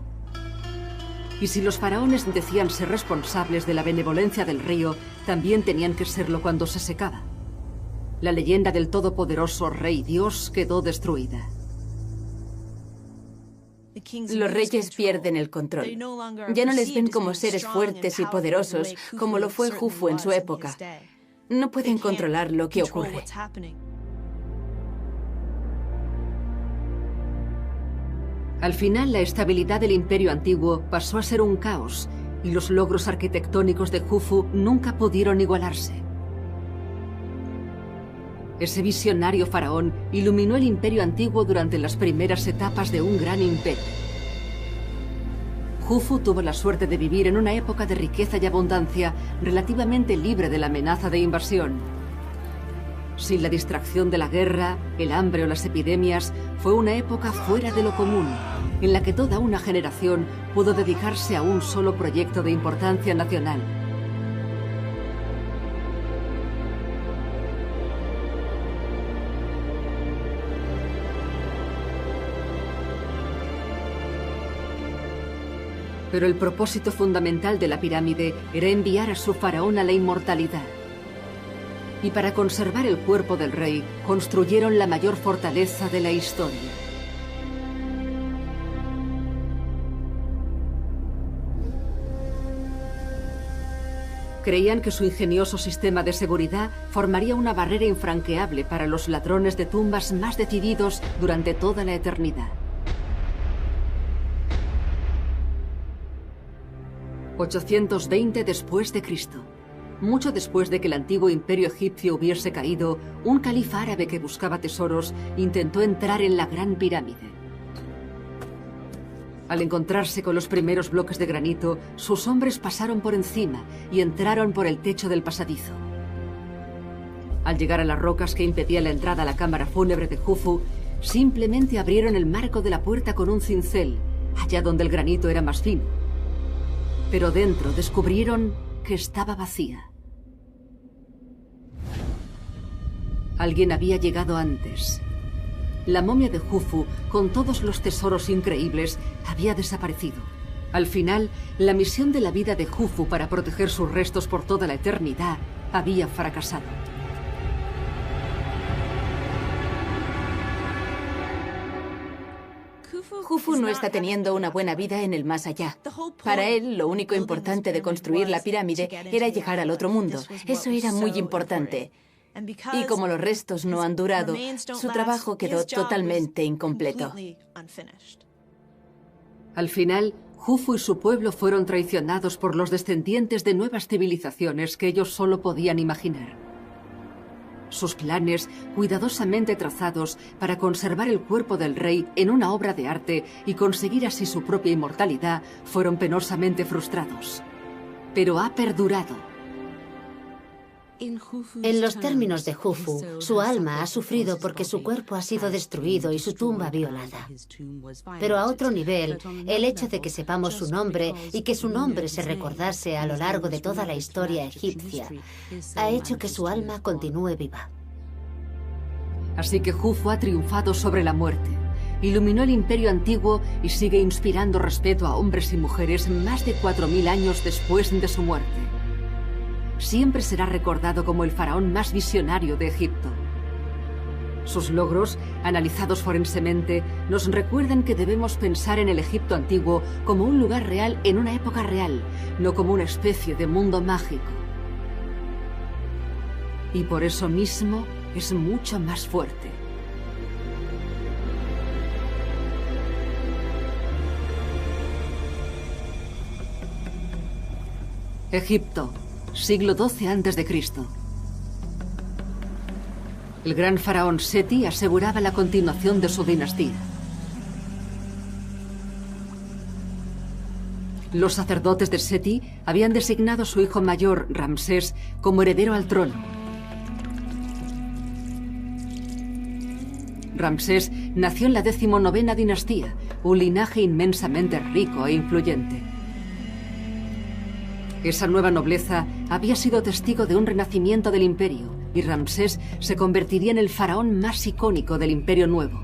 Y si los faraones decían ser responsables de la benevolencia del río, también tenían que serlo cuando se secaba. La leyenda del todopoderoso rey Dios quedó destruida. Los reyes pierden el control. Ya no les ven como seres fuertes y poderosos, como lo fue Jufu en su época. No pueden controlar lo que ocurre. Al final, la estabilidad del imperio antiguo pasó a ser un caos, y los logros arquitectónicos de Jufu nunca pudieron igualarse. Ese visionario faraón iluminó el imperio antiguo durante las primeras etapas de un gran imperio. Jufu tuvo la suerte de vivir en una época de riqueza y abundancia relativamente libre de la amenaza de invasión. Sin la distracción de la guerra, el hambre o las epidemias, fue una época fuera de lo común, en la que toda una generación pudo dedicarse a un solo proyecto de importancia nacional. Pero el propósito fundamental de la pirámide era enviar a su faraón a la inmortalidad. Y para conservar el cuerpo del rey, construyeron la mayor fortaleza de la historia. Creían que su ingenioso sistema de seguridad formaría una barrera infranqueable para los ladrones de tumbas más decididos durante toda la eternidad. 820 después de Cristo. Mucho después de que el antiguo imperio egipcio hubiese caído, un califa árabe que buscaba tesoros intentó entrar en la Gran Pirámide. Al encontrarse con los primeros bloques de granito, sus hombres pasaron por encima y entraron por el techo del pasadizo. Al llegar a las rocas que impedían la entrada a la cámara fúnebre de Jufu, simplemente abrieron el marco de la puerta con un cincel, allá donde el granito era más fino. Pero dentro descubrieron que estaba vacía. Alguien había llegado antes. La momia de Jufu, con todos los tesoros increíbles, había desaparecido. Al final, la misión de la vida de Jufu para proteger sus restos por toda la eternidad había fracasado. Jufu no está teniendo una buena vida en el más allá. Para él, lo único importante de construir la pirámide era llegar al otro mundo. Eso era muy importante. Y como los restos no han durado, su trabajo quedó totalmente incompleto. Al final, Jufu y su pueblo fueron traicionados por los descendientes de nuevas civilizaciones que ellos solo podían imaginar. Sus planes, cuidadosamente trazados para conservar el cuerpo del rey en una obra de arte y conseguir así su propia inmortalidad, fueron penosamente frustrados. Pero ha perdurado. En los términos de Jufu, su alma ha sufrido porque su cuerpo ha sido destruido y su tumba violada. Pero a otro nivel, el hecho de que sepamos su nombre y que su nombre se recordase a lo largo de toda la historia egipcia, ha hecho que su alma continúe viva. Así que Jufu ha triunfado sobre la muerte, iluminó el imperio antiguo y sigue inspirando respeto a hombres y mujeres más de 4000 años después de su muerte. Siempre será recordado como el faraón más visionario de Egipto. Sus logros, analizados forensemente, nos recuerdan que debemos pensar en el Egipto antiguo como un lugar real en una época real, no como una especie de mundo mágico. Y por eso mismo es mucho más fuerte. Egipto. Siglo XII a.C. El gran faraón Seti aseguraba la continuación de su dinastía. Los sacerdotes de Seti habían designado a su hijo mayor, Ramsés, como heredero al trono. Ramsés nació en la 19ª dinastía, un linaje inmensamente rico e influyente. Esa nueva nobleza había sido testigo de un renacimiento del imperio y Ramsés se convertiría en el faraón más icónico del imperio nuevo.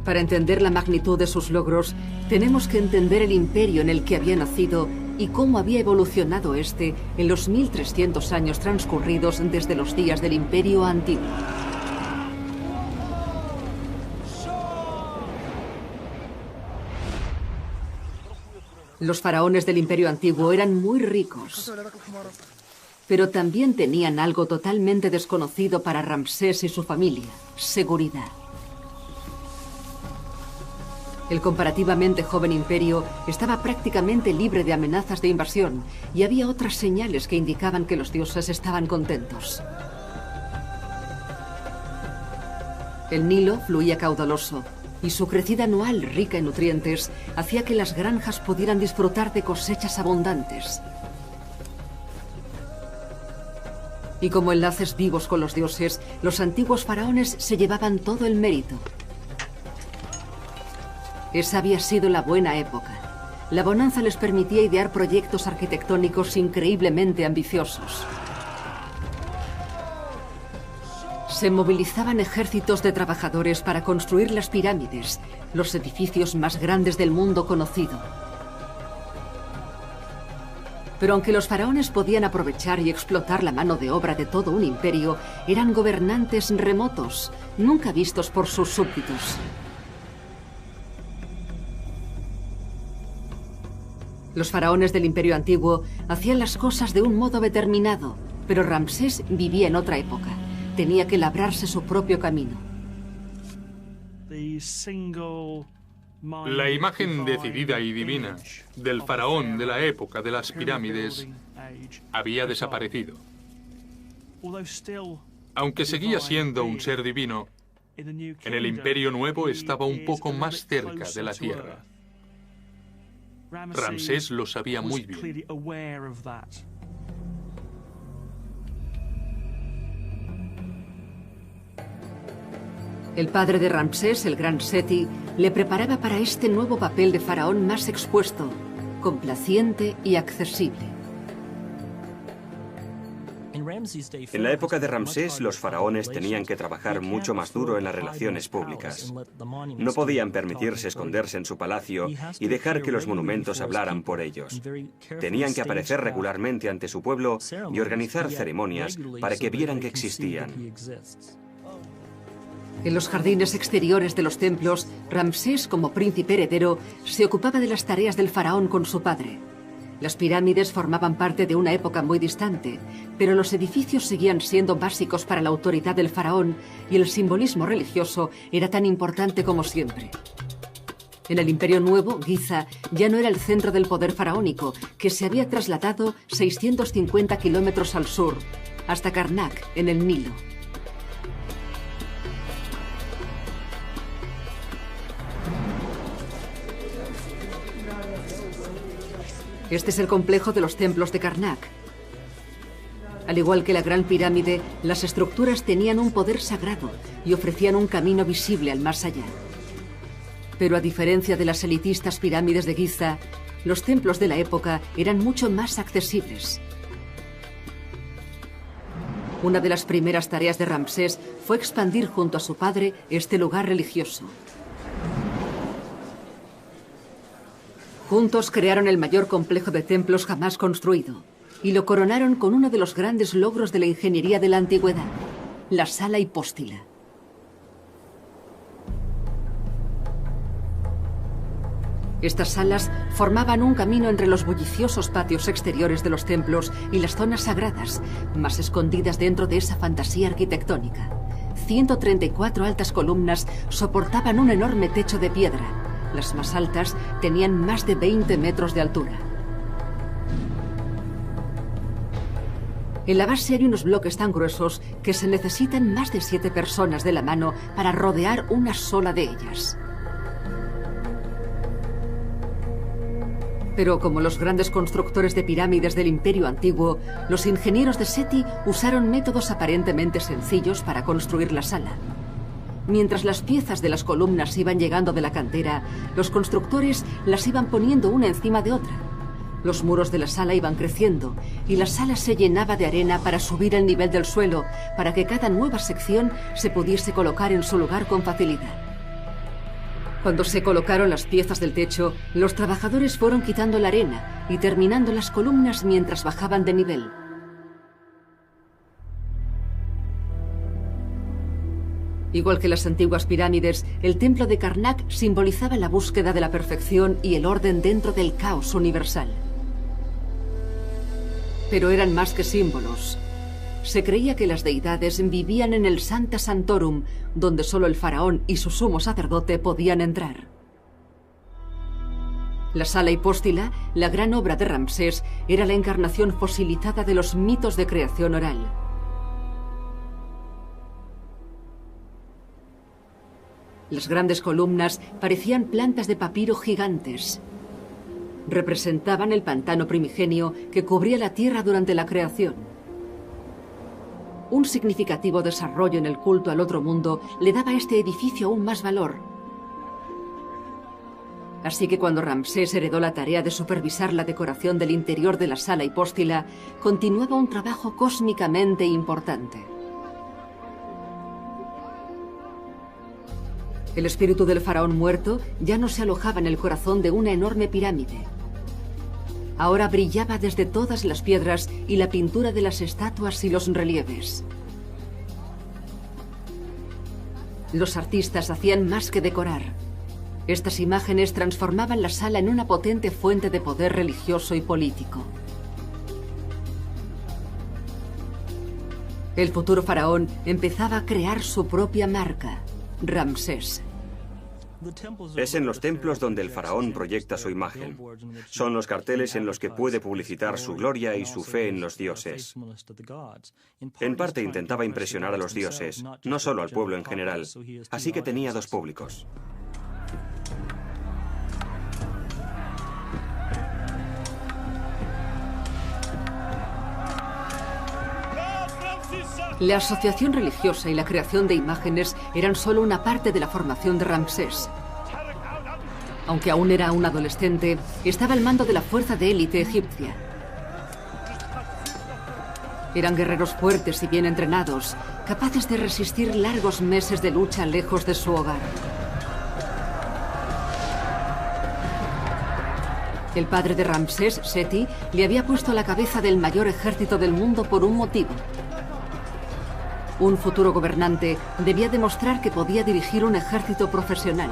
Para entender la magnitud de sus logros, tenemos que entender el imperio en el que había nacido y cómo había evolucionado este en los 1300 años transcurridos desde los días del imperio antiguo. Los faraones del imperio antiguo eran muy ricos, pero también tenían algo totalmente desconocido para Ramsés y su familia: seguridad. El comparativamente joven imperio estaba prácticamente libre de amenazas de invasión y había otras señales que indicaban que los dioses estaban contentos. El Nilo fluía caudaloso y su crecida anual rica en nutrientes hacía que las granjas pudieran disfrutar de cosechas abundantes. Y como enlaces vivos con los dioses, los antiguos faraones se llevaban todo el mérito. Esa había sido la buena época. La bonanza les permitía idear proyectos arquitectónicos increíblemente ambiciosos. Se movilizaban ejércitos de trabajadores para construir las pirámides, los edificios más grandes del mundo conocido. Pero aunque los faraones podían aprovechar y explotar la mano de obra de todo un imperio, eran gobernantes remotos, nunca vistos por sus súbditos. Los faraones del imperio antiguo hacían las cosas de un modo determinado, pero Ramsés vivía en otra época. Tenía que labrarse su propio camino. La imagen decidida y divina del faraón de la época de las pirámides había desaparecido. Aunque seguía siendo un ser divino, en el imperio nuevo estaba un poco más cerca de la tierra. Ramsés lo sabía muy bien. El padre de Ramsés, el gran Seti, le preparaba para este nuevo papel de faraón más expuesto, complaciente y accesible. En la época de Ramsés, los faraones tenían que trabajar mucho más duro en las relaciones públicas. No podían permitirse esconderse en su palacio y dejar que los monumentos hablaran por ellos. Tenían que aparecer regularmente ante su pueblo y organizar ceremonias para que vieran que existían. En los jardines exteriores de los templos, Ramsés, como príncipe heredero, se ocupaba de las tareas del faraón con su padre. Las pirámides formaban parte de una época muy distante, pero los edificios seguían siendo básicos para la autoridad del faraón y el simbolismo religioso era tan importante como siempre. En el Imperio Nuevo, Giza ya no era el centro del poder faraónico, que se había trasladado 650 kilómetros al sur, hasta Karnak, en el Nilo. Este es el complejo de los templos de Karnak. Al igual que la Gran Pirámide, las estructuras tenían un poder sagrado y ofrecían un camino visible al más allá. Pero a diferencia de las elitistas pirámides de Giza, los templos de la época eran mucho más accesibles. Una de las primeras tareas de Ramsés fue expandir junto a su padre este lugar religioso. Juntos crearon el mayor complejo de templos jamás construido y lo coronaron con uno de los grandes logros de la ingeniería de la antigüedad, la sala hipóstila. Estas salas formaban un camino entre los bulliciosos patios exteriores de los templos y las zonas sagradas, más escondidas dentro de esa fantasía arquitectónica. 134 altas columnas soportaban un enorme techo de piedra. Las más altas tenían más de 20 metros de altura. En la base hay unos bloques tan gruesos que se necesitan más de 7 personas de la mano para rodear una sola de ellas. Pero como los grandes constructores de pirámides del Imperio Antiguo, los ingenieros de Seti usaron métodos aparentemente sencillos para construir la sala. Mientras las piezas de las columnas iban llegando de la cantera, los constructores las iban poniendo una encima de otra. Los muros de la sala iban creciendo y la sala se llenaba de arena para subir el nivel del suelo, para que cada nueva sección se pudiese colocar en su lugar con facilidad. Cuando se colocaron las piezas del techo, los trabajadores fueron quitando la arena y terminando las columnas mientras bajaban de nivel. Igual que las antiguas pirámides, el templo de Karnak simbolizaba la búsqueda de la perfección y el orden dentro del caos universal. Pero eran más que símbolos. Se creía que las deidades vivían en el Sancta Sanctorum, donde solo el faraón y su sumo sacerdote podían entrar. La sala hipóstila, la gran obra de Ramsés, era la encarnación fosilizada de los mitos de creación oral. Las grandes columnas parecían plantas de papiro gigantes. Representaban el pantano primigenio que cubría la tierra durante la creación. Un significativo desarrollo en el culto al otro mundo le daba a este edificio aún más valor. Así que cuando Ramsés heredó la tarea de supervisar la decoración del interior de la sala hipóstila, continuaba un trabajo cósmicamente importante. El espíritu del faraón muerto ya no se alojaba en el corazón de una enorme pirámide. Ahora brillaba desde todas las piedras y la pintura de las estatuas y los relieves. Los artistas hacían más que decorar. Estas imágenes transformaban la sala en una potente fuente de poder religioso y político. El futuro faraón empezaba a crear su propia marca. Ramsés. Es en los templos donde el faraón proyecta su imagen. Son los carteles en los que puede publicitar su gloria y su fe en los dioses. En parte intentaba impresionar a los dioses, no solo al pueblo en general, así que tenía dos públicos. La asociación religiosa y la creación de imágenes eran solo una parte de la formación de Ramsés. Aunque aún era un adolescente, estaba al mando de la fuerza de élite egipcia. Eran guerreros fuertes y bien entrenados, capaces de resistir largos meses de lucha lejos de su hogar. El padre de Ramsés, Seti, le había puesto a la cabeza del mayor ejército del mundo por un motivo. Un futuro gobernante debía demostrar que podía dirigir un ejército profesional.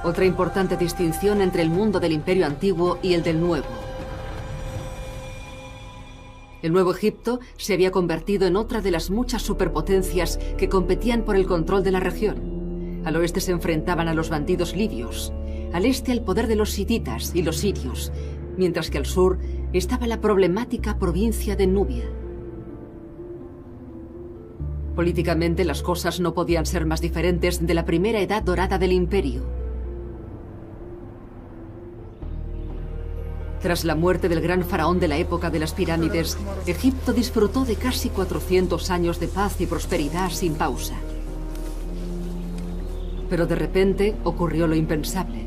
Otra importante distinción entre el mundo del Imperio Antiguo y el del Nuevo. El Nuevo Egipto se había convertido en otra de las muchas superpotencias que competían por el control de la región. Al oeste se enfrentaban a los bandidos libios, al este al poder de los hititas y los sirios, mientras que al sur estaba la problemática provincia de Nubia. Políticamente las cosas no podían ser más diferentes de la primera edad dorada del imperio. Tras la muerte del gran faraón de la época de las pirámides, Egipto disfrutó de casi 400 años de paz y prosperidad sin pausa. Pero de repente ocurrió lo impensable.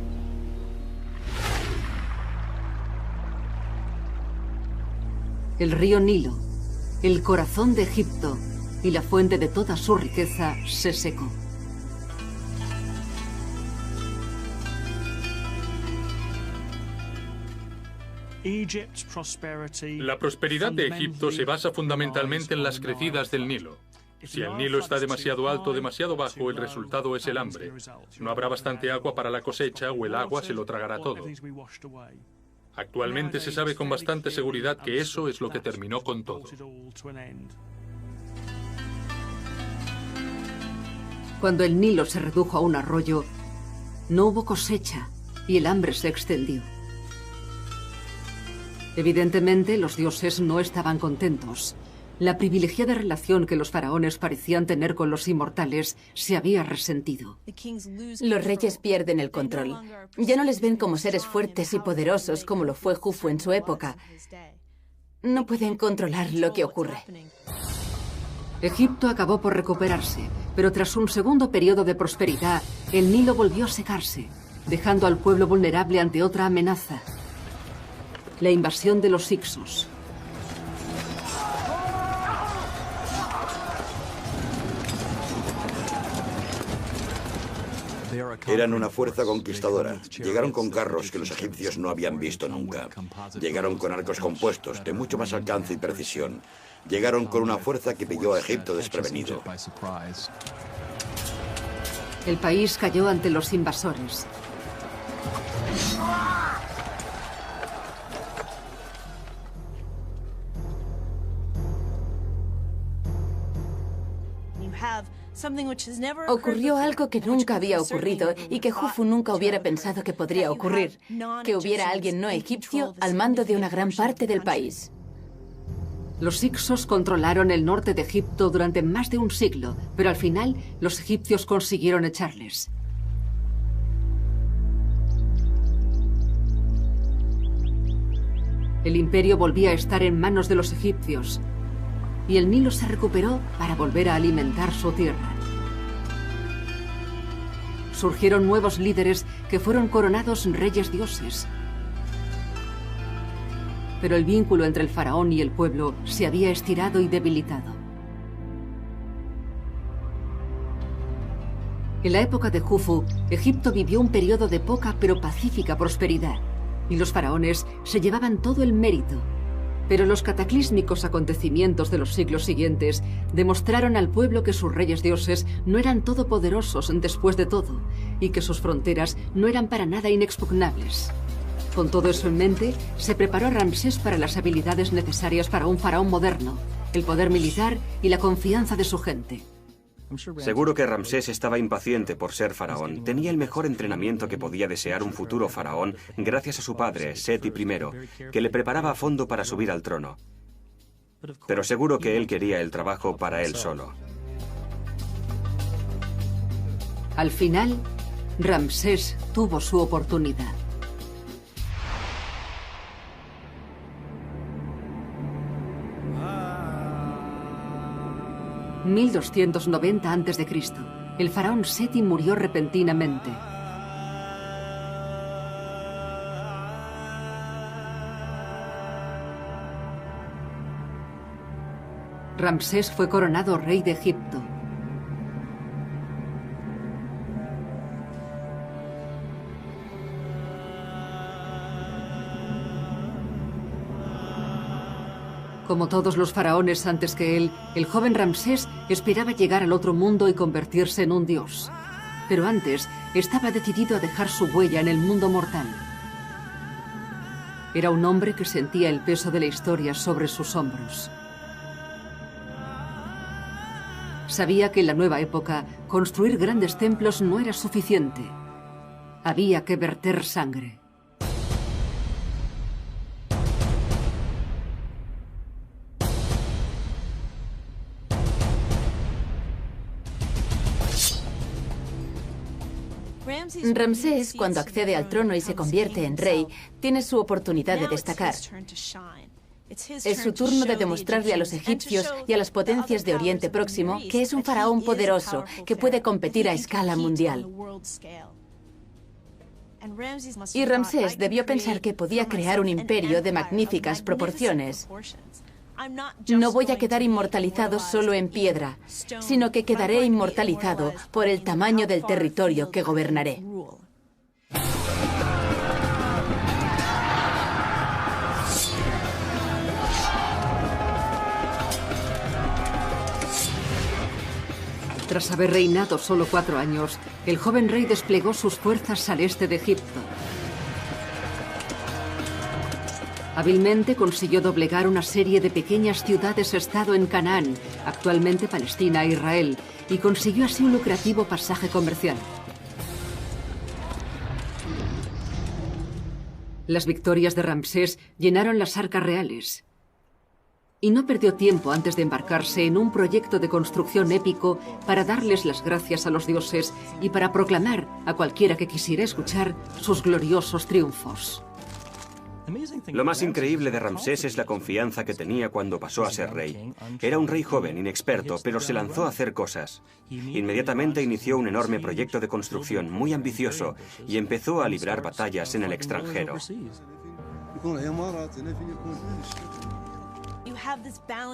El río Nilo, el corazón de Egipto y la fuente de toda su riqueza, se secó. La prosperidad de Egipto se basa fundamentalmente en las crecidas del Nilo. Si el Nilo está demasiado alto o demasiado bajo, el resultado es el hambre. No habrá bastante agua para la cosecha o el agua se lo tragará todo. Actualmente se sabe con bastante seguridad que eso es lo que terminó con todo. Cuando el Nilo se redujo a un arroyo, no hubo cosecha y el hambre se extendió. Evidentemente, los dioses no estaban contentos. La privilegiada relación que los faraones parecían tener con los inmortales se había resentido. Los reyes pierden el control. Ya no les ven como seres fuertes y poderosos como lo fue Jufu en su época. No pueden controlar lo que ocurre. Egipto acabó por recuperarse, pero tras un segundo periodo de prosperidad, el Nilo volvió a secarse, dejando al pueblo vulnerable ante otra amenaza: la invasión de los Hyksos. Eran una fuerza conquistadora. Llegaron con carros que los egipcios no habían visto nunca. Llegaron con arcos compuestos de mucho más alcance y precisión. Llegaron con una fuerza que pilló a Egipto desprevenido. El país cayó ante los invasores. Ocurrió algo que nunca había ocurrido y que Jufu nunca hubiera pensado que podría ocurrir: que hubiera alguien no egipcio al mando de una gran parte del país. Los Hyksos controlaron el norte de Egipto durante más de un siglo, pero al final los egipcios consiguieron echarles. El imperio volvía a estar en manos de los egipcios y el Nilo se recuperó para volver a alimentar su tierra. Surgieron nuevos líderes que fueron coronados reyes dioses. Pero el vínculo entre el faraón y el pueblo se había estirado y debilitado. En la época de Jufu, Egipto vivió un periodo de poca pero pacífica prosperidad, y los faraones se llevaban todo el mérito. Pero los cataclísmicos acontecimientos de los siglos siguientes demostraron al pueblo que sus reyes dioses no eran todopoderosos después de todo, y que sus fronteras no eran para nada inexpugnables. Con todo eso en mente, se preparó a Ramsés para las habilidades necesarias para un faraón moderno, el poder militar y la confianza de su gente. Seguro que Ramsés estaba impaciente por ser faraón. Tenía el mejor entrenamiento que podía desear un futuro faraón gracias a su padre, Seti I, que le preparaba a fondo para subir al trono. Pero seguro que él quería el trabajo para él solo. Al final, Ramsés tuvo su oportunidad. En 1290 a.C., el faraón Seti murió repentinamente. Ramsés fue coronado rey de Egipto. Como todos los faraones antes que él, el joven Ramsés esperaba llegar al otro mundo y convertirse en un dios. Pero antes estaba decidido a dejar su huella en el mundo mortal. Era un hombre que sentía el peso de la historia sobre sus hombros. Sabía que en la nueva época construir grandes templos no era suficiente. Había que verter sangre. Ramsés, cuando accede al trono y se convierte en rey, tiene su oportunidad de destacar. Es su turno de demostrarle a los egipcios y a las potencias de Oriente Próximo que es un faraón poderoso que puede competir a escala mundial. Y Ramsés debió pensar que podía crear un imperio de magníficas proporciones. No voy a quedar inmortalizado solo en piedra, sino que quedaré inmortalizado por el tamaño del territorio que gobernaré. Tras haber reinado solo 4 años, el joven rey desplegó sus fuerzas al este de Egipto. Hábilmente consiguió doblegar una serie de pequeñas ciudades-estado en Canaán, actualmente Palestina e Israel, y consiguió así un lucrativo pasaje comercial. Las victorias de Ramsés llenaron las arcas reales. Y no perdió tiempo antes de embarcarse en un proyecto de construcción épico para darles las gracias a los dioses y para proclamar a cualquiera que quisiera escuchar sus gloriosos triunfos. Lo más increíble de Ramsés es la confianza que tenía cuando pasó a ser rey. Era un rey joven, inexperto, pero se lanzó a hacer cosas. Inmediatamente inició un enorme proyecto de construcción muy ambicioso y empezó a librar batallas en el extranjero.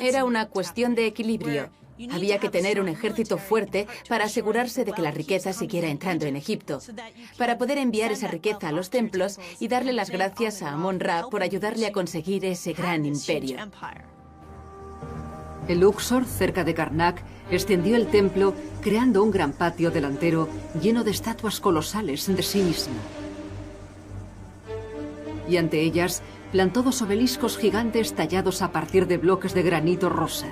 Era una cuestión de equilibrio. Había que tener un ejército fuerte para asegurarse de que la riqueza siguiera entrando en Egipto, para poder enviar esa riqueza a los templos y darle las gracias a Amón-Ra por ayudarle a conseguir ese gran imperio. El Luxor, cerca de Karnak, extendió el templo, creando un gran patio delantero lleno de estatuas colosales de sí mismo. Y ante ellas plantó 2 obeliscos gigantes tallados a partir de bloques de granito rosa.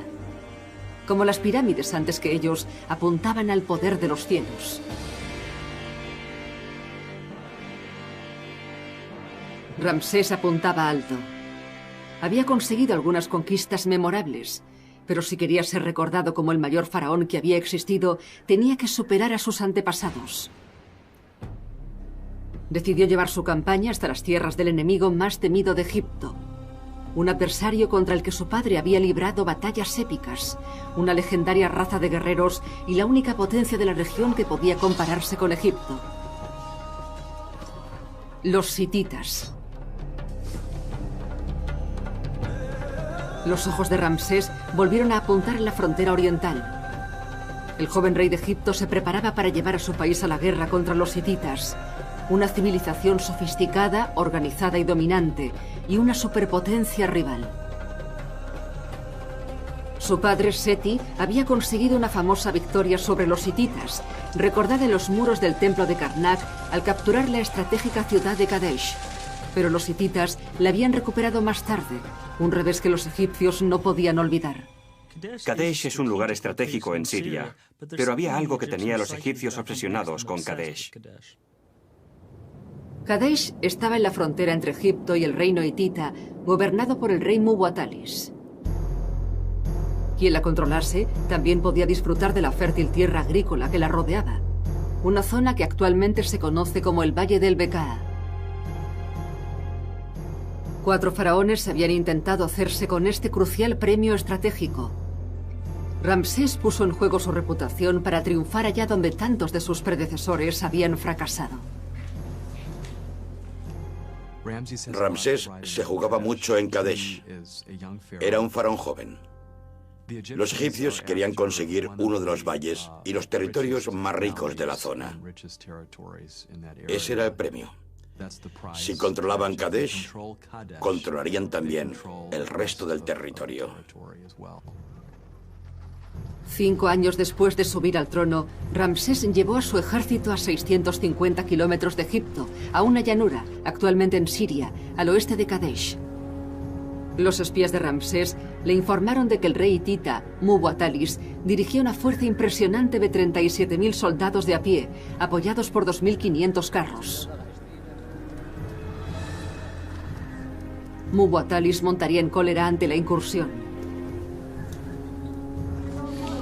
Como las pirámides antes que ellos, apuntaban al poder de los cielos. Ramsés apuntaba alto. Había conseguido algunas conquistas memorables, pero si quería ser recordado como el mayor faraón que había existido, tenía que superar a sus antepasados. Decidió llevar su campaña hasta las tierras del enemigo más temido de Egipto. Un adversario contra el que su padre había librado batallas épicas, una legendaria raza de guerreros y la única potencia de la región que podía compararse con Egipto. Los hititas. Los ojos de Ramsés volvieron a apuntar en la frontera oriental. El joven rey de Egipto se preparaba para llevar a su país a la guerra contra los hititas, una civilización sofisticada, organizada y dominante, y una superpotencia rival. Su padre, Seti, había conseguido una famosa victoria sobre los hititas, recordada en los muros del templo de Karnak al capturar la estratégica ciudad de Kadesh. Pero los hititas la habían recuperado más tarde, un revés que los egipcios no podían olvidar. Kadesh es un lugar estratégico en Siria, pero había algo que tenía a los egipcios obsesionados con Kadesh. Kadesh estaba en la frontera entre Egipto y el reino hitita, gobernado por el rey Muwatallis. Quien la controlase también podía disfrutar de la fértil tierra agrícola que la rodeaba, una zona que actualmente se conoce como el Valle del Bekaa. 4 faraones habían intentado hacerse con este crucial premio estratégico. Ramsés puso en juego su reputación para triunfar allá donde tantos de sus predecesores habían fracasado. Ramsés se jugaba mucho en Kadesh. Era un faraón joven. Los egipcios querían conseguir uno de los valles y los territorios más ricos de la zona. Ese era el premio. Si controlaban Kadesh, controlarían también el resto del territorio. 5 años después de subir al trono, Ramsés llevó a su ejército a 650 kilómetros de Egipto, a una llanura, actualmente en Siria, al oeste de Kadesh. Los espías de Ramsés le informaron de que el rey hitita, Muwatallis, dirigía una fuerza impresionante de 37.000 soldados de a pie, apoyados por 2.500 carros. Muwatallis montaría en cólera ante la incursión.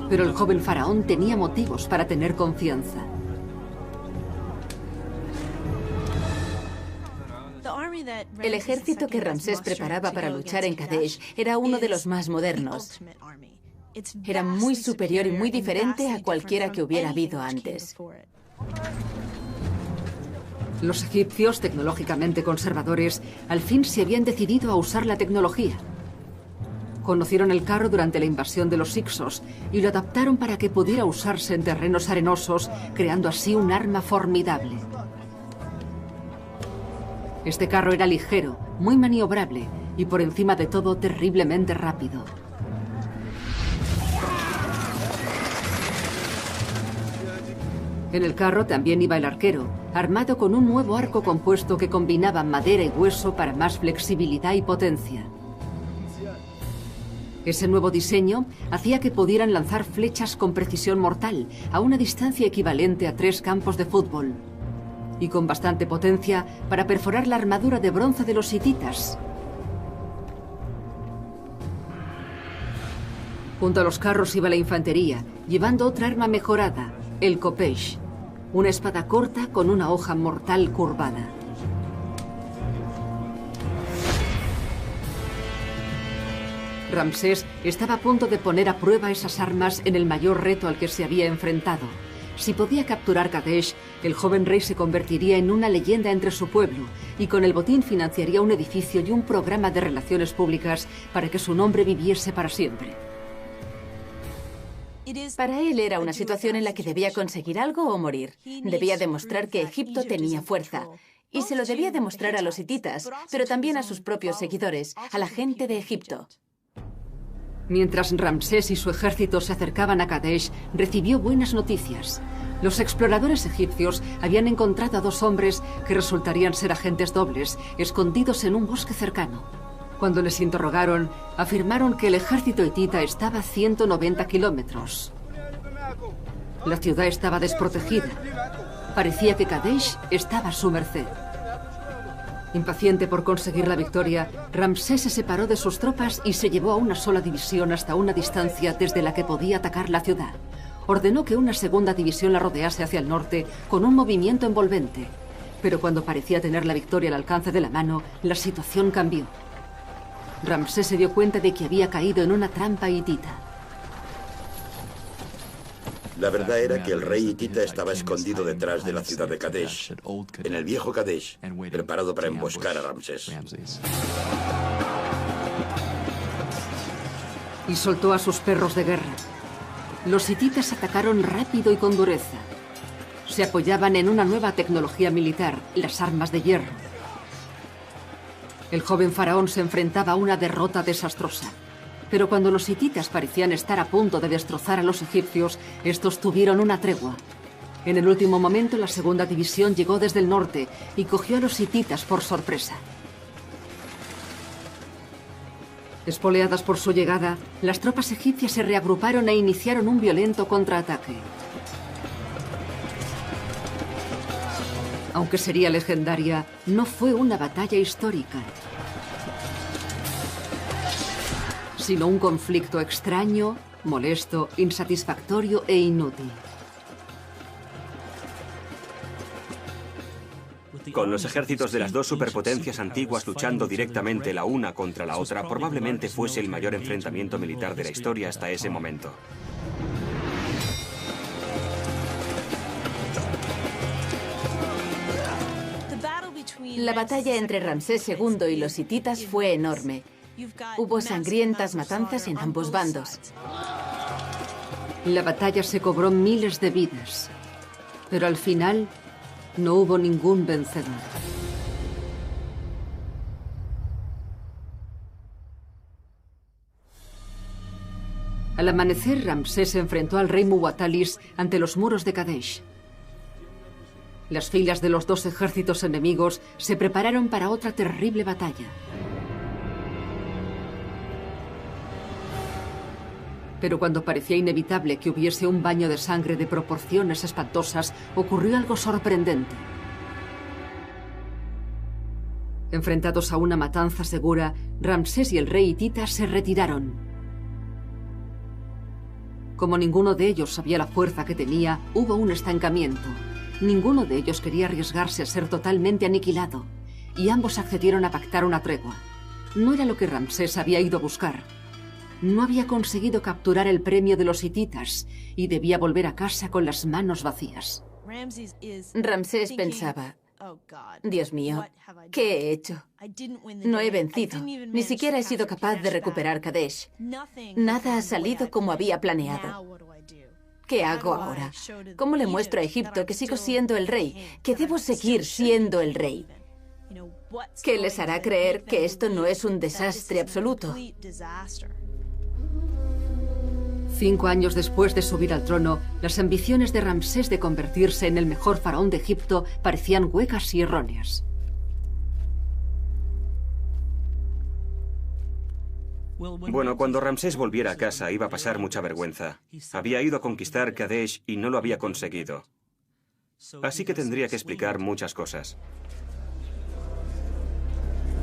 Pero el joven faraón tenía motivos para tener confianza. El ejército que Ramsés preparaba para luchar en Kadesh era uno de los más modernos. Era muy superior y muy diferente a cualquiera que hubiera habido antes. Los egipcios, tecnológicamente conservadores, al fin se habían decidido a usar la tecnología. Conocieron el carro durante la invasión de los Hyksos y lo adaptaron para que pudiera usarse en terrenos arenosos, creando así un arma formidable. Este carro era ligero, muy maniobrable y por encima de todo terriblemente rápido. En el carro también iba el arquero, armado con un nuevo arco compuesto que combinaba madera y hueso para más flexibilidad y potencia. Ese nuevo diseño hacía que pudieran lanzar flechas con precisión mortal a una distancia equivalente a 3 campos de fútbol y con bastante potencia para perforar la armadura de bronce de los hititas. Junto a los carros iba la infantería, llevando otra arma mejorada, el kopesh, una espada corta con una hoja mortal curvada. Ramsés estaba a punto de poner a prueba esas armas en el mayor reto al que se había enfrentado. Si podía capturar Kadesh, el joven rey se convertiría en una leyenda entre su pueblo y con el botín financiaría un edificio y un programa de relaciones públicas para que su nombre viviese para siempre. Para él era una situación en la que debía conseguir algo o morir. Debía demostrar que Egipto tenía fuerza. Y se lo debía demostrar a los hititas, pero también a sus propios seguidores, a la gente de Egipto. Mientras Ramsés y su ejército se acercaban a Kadesh, recibió buenas noticias. Los exploradores egipcios habían encontrado a 2 hombres que resultarían ser agentes dobles, escondidos en un bosque cercano. Cuando les interrogaron, afirmaron que el ejército hitita estaba a 190 kilómetros. La ciudad estaba desprotegida. Parecía que Kadesh estaba a su merced. Impaciente por conseguir la victoria, Ramsés se separó de sus tropas y se llevó a una sola división hasta una distancia desde la que podía atacar la ciudad. Ordenó que una segunda división la rodease hacia el norte con un movimiento envolvente. Pero cuando parecía tener la victoria al alcance de la mano, la situación cambió. Ramsés se dio cuenta de que había caído en una trampa hitita. La verdad era que el rey hitita estaba escondido detrás de la ciudad de Kadesh, en el viejo Kadesh, preparado para emboscar a Ramsés. Y soltó a sus perros de guerra. Los hititas atacaron rápido y con dureza. Se apoyaban en una nueva tecnología militar, las armas de hierro. El joven faraón se enfrentaba a una derrota desastrosa. Pero cuando los hititas parecían estar a punto de destrozar a los egipcios, estos tuvieron una tregua. En el último momento, la segunda división llegó desde el norte y cogió a los hititas por sorpresa. Espoleadas por su llegada, las tropas egipcias se reagruparon e iniciaron un violento contraataque. Aunque sería legendaria, no fue una batalla histórica, sino un conflicto extraño, molesto, insatisfactorio e inútil. Con los ejércitos de las 2 superpotencias antiguas luchando directamente la una contra la otra, probablemente fuese el mayor enfrentamiento militar de la historia hasta ese momento. La batalla entre Ramsés II y los hititas fue enorme. Hubo sangrientas matanzas en ambos bandos. La batalla se cobró miles de vidas, pero al final no hubo ningún vencedor. Al amanecer, Ramsés se enfrentó al rey Muwatallis ante los muros de Kadesh. Las filas de los dos ejércitos enemigos se prepararon para otra terrible batalla. Pero cuando parecía inevitable que hubiese un baño de sangre de proporciones espantosas, ocurrió algo sorprendente. Enfrentados a una matanza segura, Ramsés y el rey hitita se retiraron. Como ninguno de ellos sabía la fuerza que tenía, hubo un estancamiento. Ninguno de ellos quería arriesgarse a ser totalmente aniquilado, y ambos accedieron a pactar una tregua. No era lo que Ramsés había ido a buscar. No había conseguido capturar el premio de los hititas y debía volver a casa con las manos vacías. Ramsés pensaba, Dios mío, ¿qué he hecho? No he vencido, ni siquiera he sido capaz de recuperar Kadesh. Nada ha salido como había planeado. ¿Qué hago ahora? ¿Cómo le muestro a Egipto que sigo siendo el rey, que debo seguir siendo el rey? ¿Qué les hará creer que esto no es un desastre absoluto? 5 años después de subir al trono, las ambiciones de Ramsés de convertirse en el mejor faraón de Egipto parecían huecas y erróneas. Bueno, cuando Ramsés volviera a casa iba a pasar mucha vergüenza. Había ido a conquistar Kadesh y no lo había conseguido. Así que tendría que explicar muchas cosas.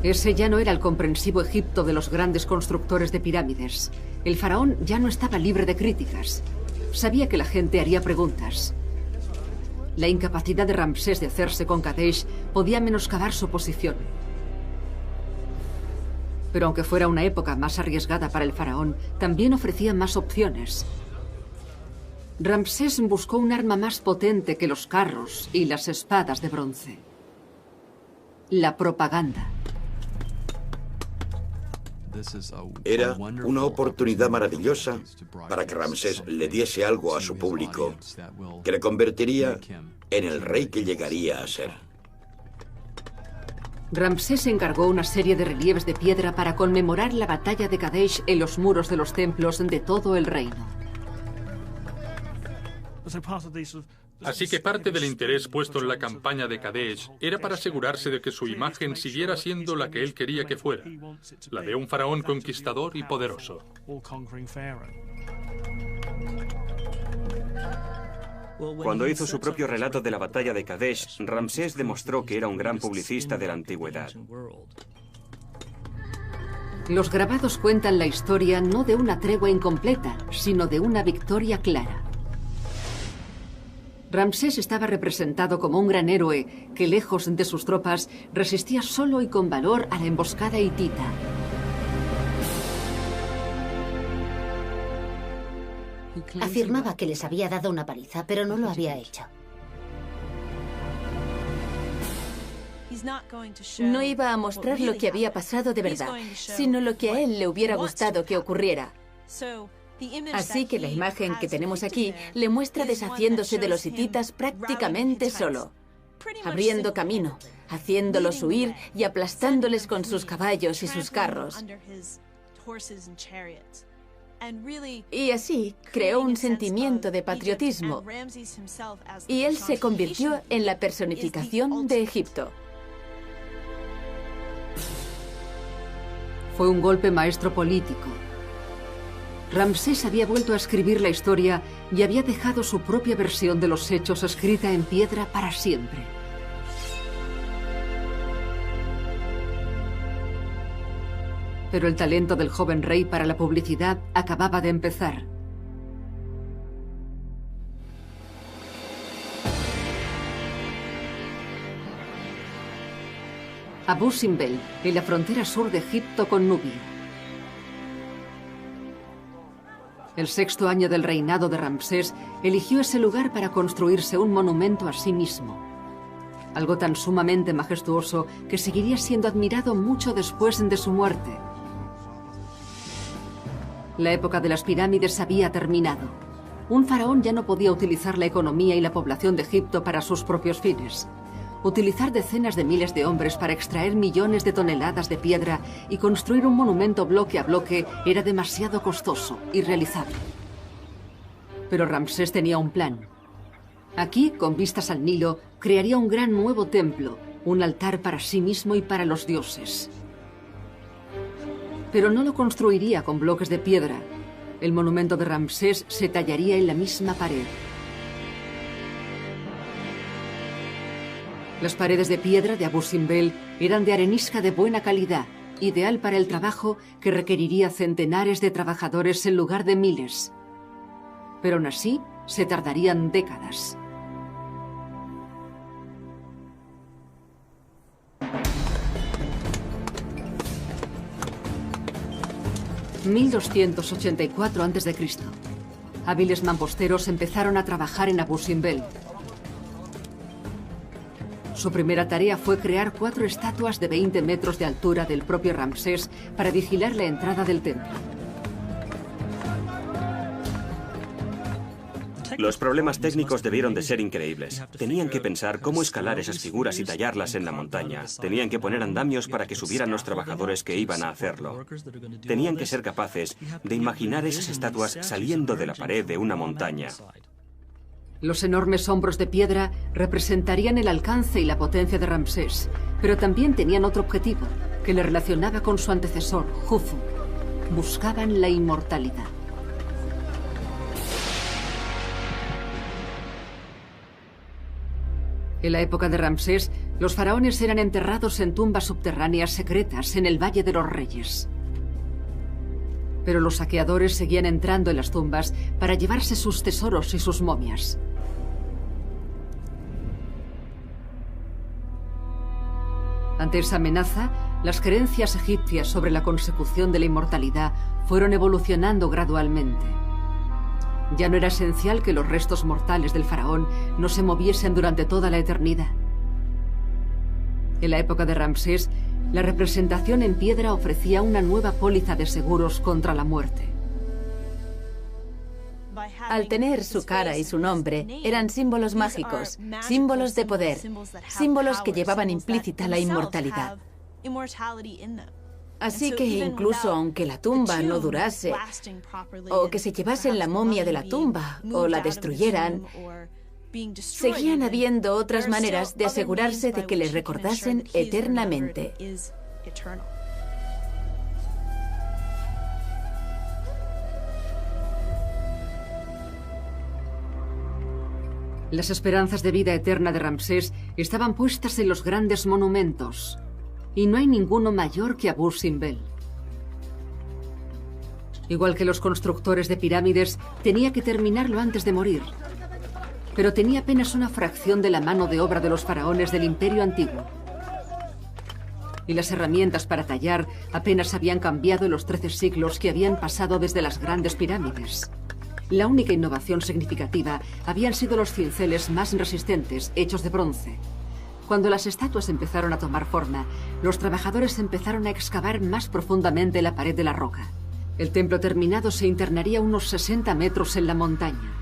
Ese ya no era el comprensivo Egipto de los grandes constructores de pirámides. El faraón ya no estaba libre de críticas. Sabía que la gente haría preguntas. La incapacidad de Ramsés de hacerse con Kadesh podía menoscabar su posición. Pero aunque fuera una época más arriesgada para el faraón, también ofrecía más opciones. Ramsés buscó un arma más potente que los carros y las espadas de bronce: la propaganda. Era una oportunidad maravillosa para que Ramsés le diese algo a su público que le convertiría en el rey que llegaría a ser. Ramsés encargó una serie de relieves de piedra para conmemorar la batalla de Kadesh en los muros de los templos de todo el reino. Así que parte del interés puesto en la campaña de Kadesh era para asegurarse de que su imagen siguiera siendo la que él quería que fuera, la de un faraón conquistador y poderoso. Cuando hizo su propio relato de la batalla de Kadesh, Ramsés demostró que era un gran publicista de la antigüedad. Los grabados cuentan la historia no de una tregua incompleta, sino de una victoria clara. Ramsés estaba representado como un gran héroe que, lejos de sus tropas, resistía solo y con valor a la emboscada hitita. Afirmaba que les había dado una paliza, pero no lo había hecho. No iba a mostrar lo que había pasado de verdad, sino lo que a él le hubiera gustado que ocurriera. Así que la imagen que tenemos aquí le muestra deshaciéndose de los hititas prácticamente solo, abriendo camino, haciéndolos huir y aplastándoles con sus caballos y sus carros. Y así creó un sentimiento de patriotismo, y él se convirtió en la personificación de Egipto. Fue un golpe maestro político. Ramsés había vuelto a escribir la historia y había dejado su propia versión de los hechos escrita en piedra para siempre. Pero el talento del joven rey para la publicidad acababa de empezar. Abu Simbel, en la frontera sur de Egipto con Nubia. El 6º año del reinado de Ramsés eligió ese lugar para construirse un monumento a sí mismo. Algo tan sumamente majestuoso que seguiría siendo admirado mucho después de su muerte. La época de las pirámides había terminado. Un faraón ya no podía utilizar la economía y la población de Egipto para sus propios fines. Utilizar decenas de miles de hombres para extraer millones de toneladas de piedra y construir un monumento bloque a bloque era demasiado costoso, irrealizable. Pero Ramsés tenía un plan. Aquí, con vistas al Nilo, crearía un gran nuevo templo, un altar para sí mismo y para los dioses. Pero no lo construiría con bloques de piedra. El monumento de Ramsés se tallaría en la misma pared. Las paredes de piedra de Abu Simbel eran de arenisca de buena calidad, ideal para el trabajo que requeriría centenares de trabajadores en lugar de miles. Pero aún así, se tardarían décadas. En 1284 a.C., hábiles mamposteros empezaron a trabajar en Abu Simbel. Su primera tarea fue crear 4 estatuas de 20 metros de altura del propio Ramsés para vigilar la entrada del templo. Los problemas técnicos debieron de ser increíbles. Tenían que pensar cómo escalar esas figuras y tallarlas en la montaña. Tenían que poner andamios para que subieran los trabajadores que iban a hacerlo. Tenían que ser capaces de imaginar esas estatuas saliendo de la pared de una montaña. Los enormes hombros de piedra representarían el alcance y la potencia de Ramsés, pero también tenían otro objetivo, que le relacionaba con su antecesor, Jufu. Buscaban la inmortalidad. En la época de Ramsés, los faraones eran enterrados en tumbas subterráneas secretas en el Valle de los Reyes. Pero los saqueadores seguían entrando en las tumbas para llevarse sus tesoros y sus momias. Ante esa amenaza, las creencias egipcias sobre la consecución de la inmortalidad fueron evolucionando gradualmente. Ya no era esencial que los restos mortales del faraón no se moviesen durante toda la eternidad. En la época de Ramsés, la representación en piedra ofrecía una nueva póliza de seguros contra la muerte. Al tener su cara y su nombre, eran símbolos mágicos, símbolos de poder, símbolos que llevaban implícita la inmortalidad. Así que incluso aunque la tumba no durase, o que se llevasen la momia de la tumba, o la destruyeran, seguían habiendo otras maneras de asegurarse de que les recordasen eternamente. Las esperanzas de vida eterna de Ramsés estaban puestas en los grandes monumentos, y no hay ninguno mayor que Abu Simbel. Igual que los constructores de pirámides, tenía que terminarlo antes de morir, pero tenía apenas una fracción de la mano de obra de los faraones del Imperio Antiguo. Y las herramientas para tallar apenas habían cambiado en los 13 siglos que habían pasado desde las grandes pirámides. La única innovación significativa habían sido los cinceles más resistentes, hechos de bronce. Cuando las estatuas empezaron a tomar forma, los trabajadores empezaron a excavar más profundamente la pared de la roca. El templo terminado se internaría unos 60 metros en la montaña.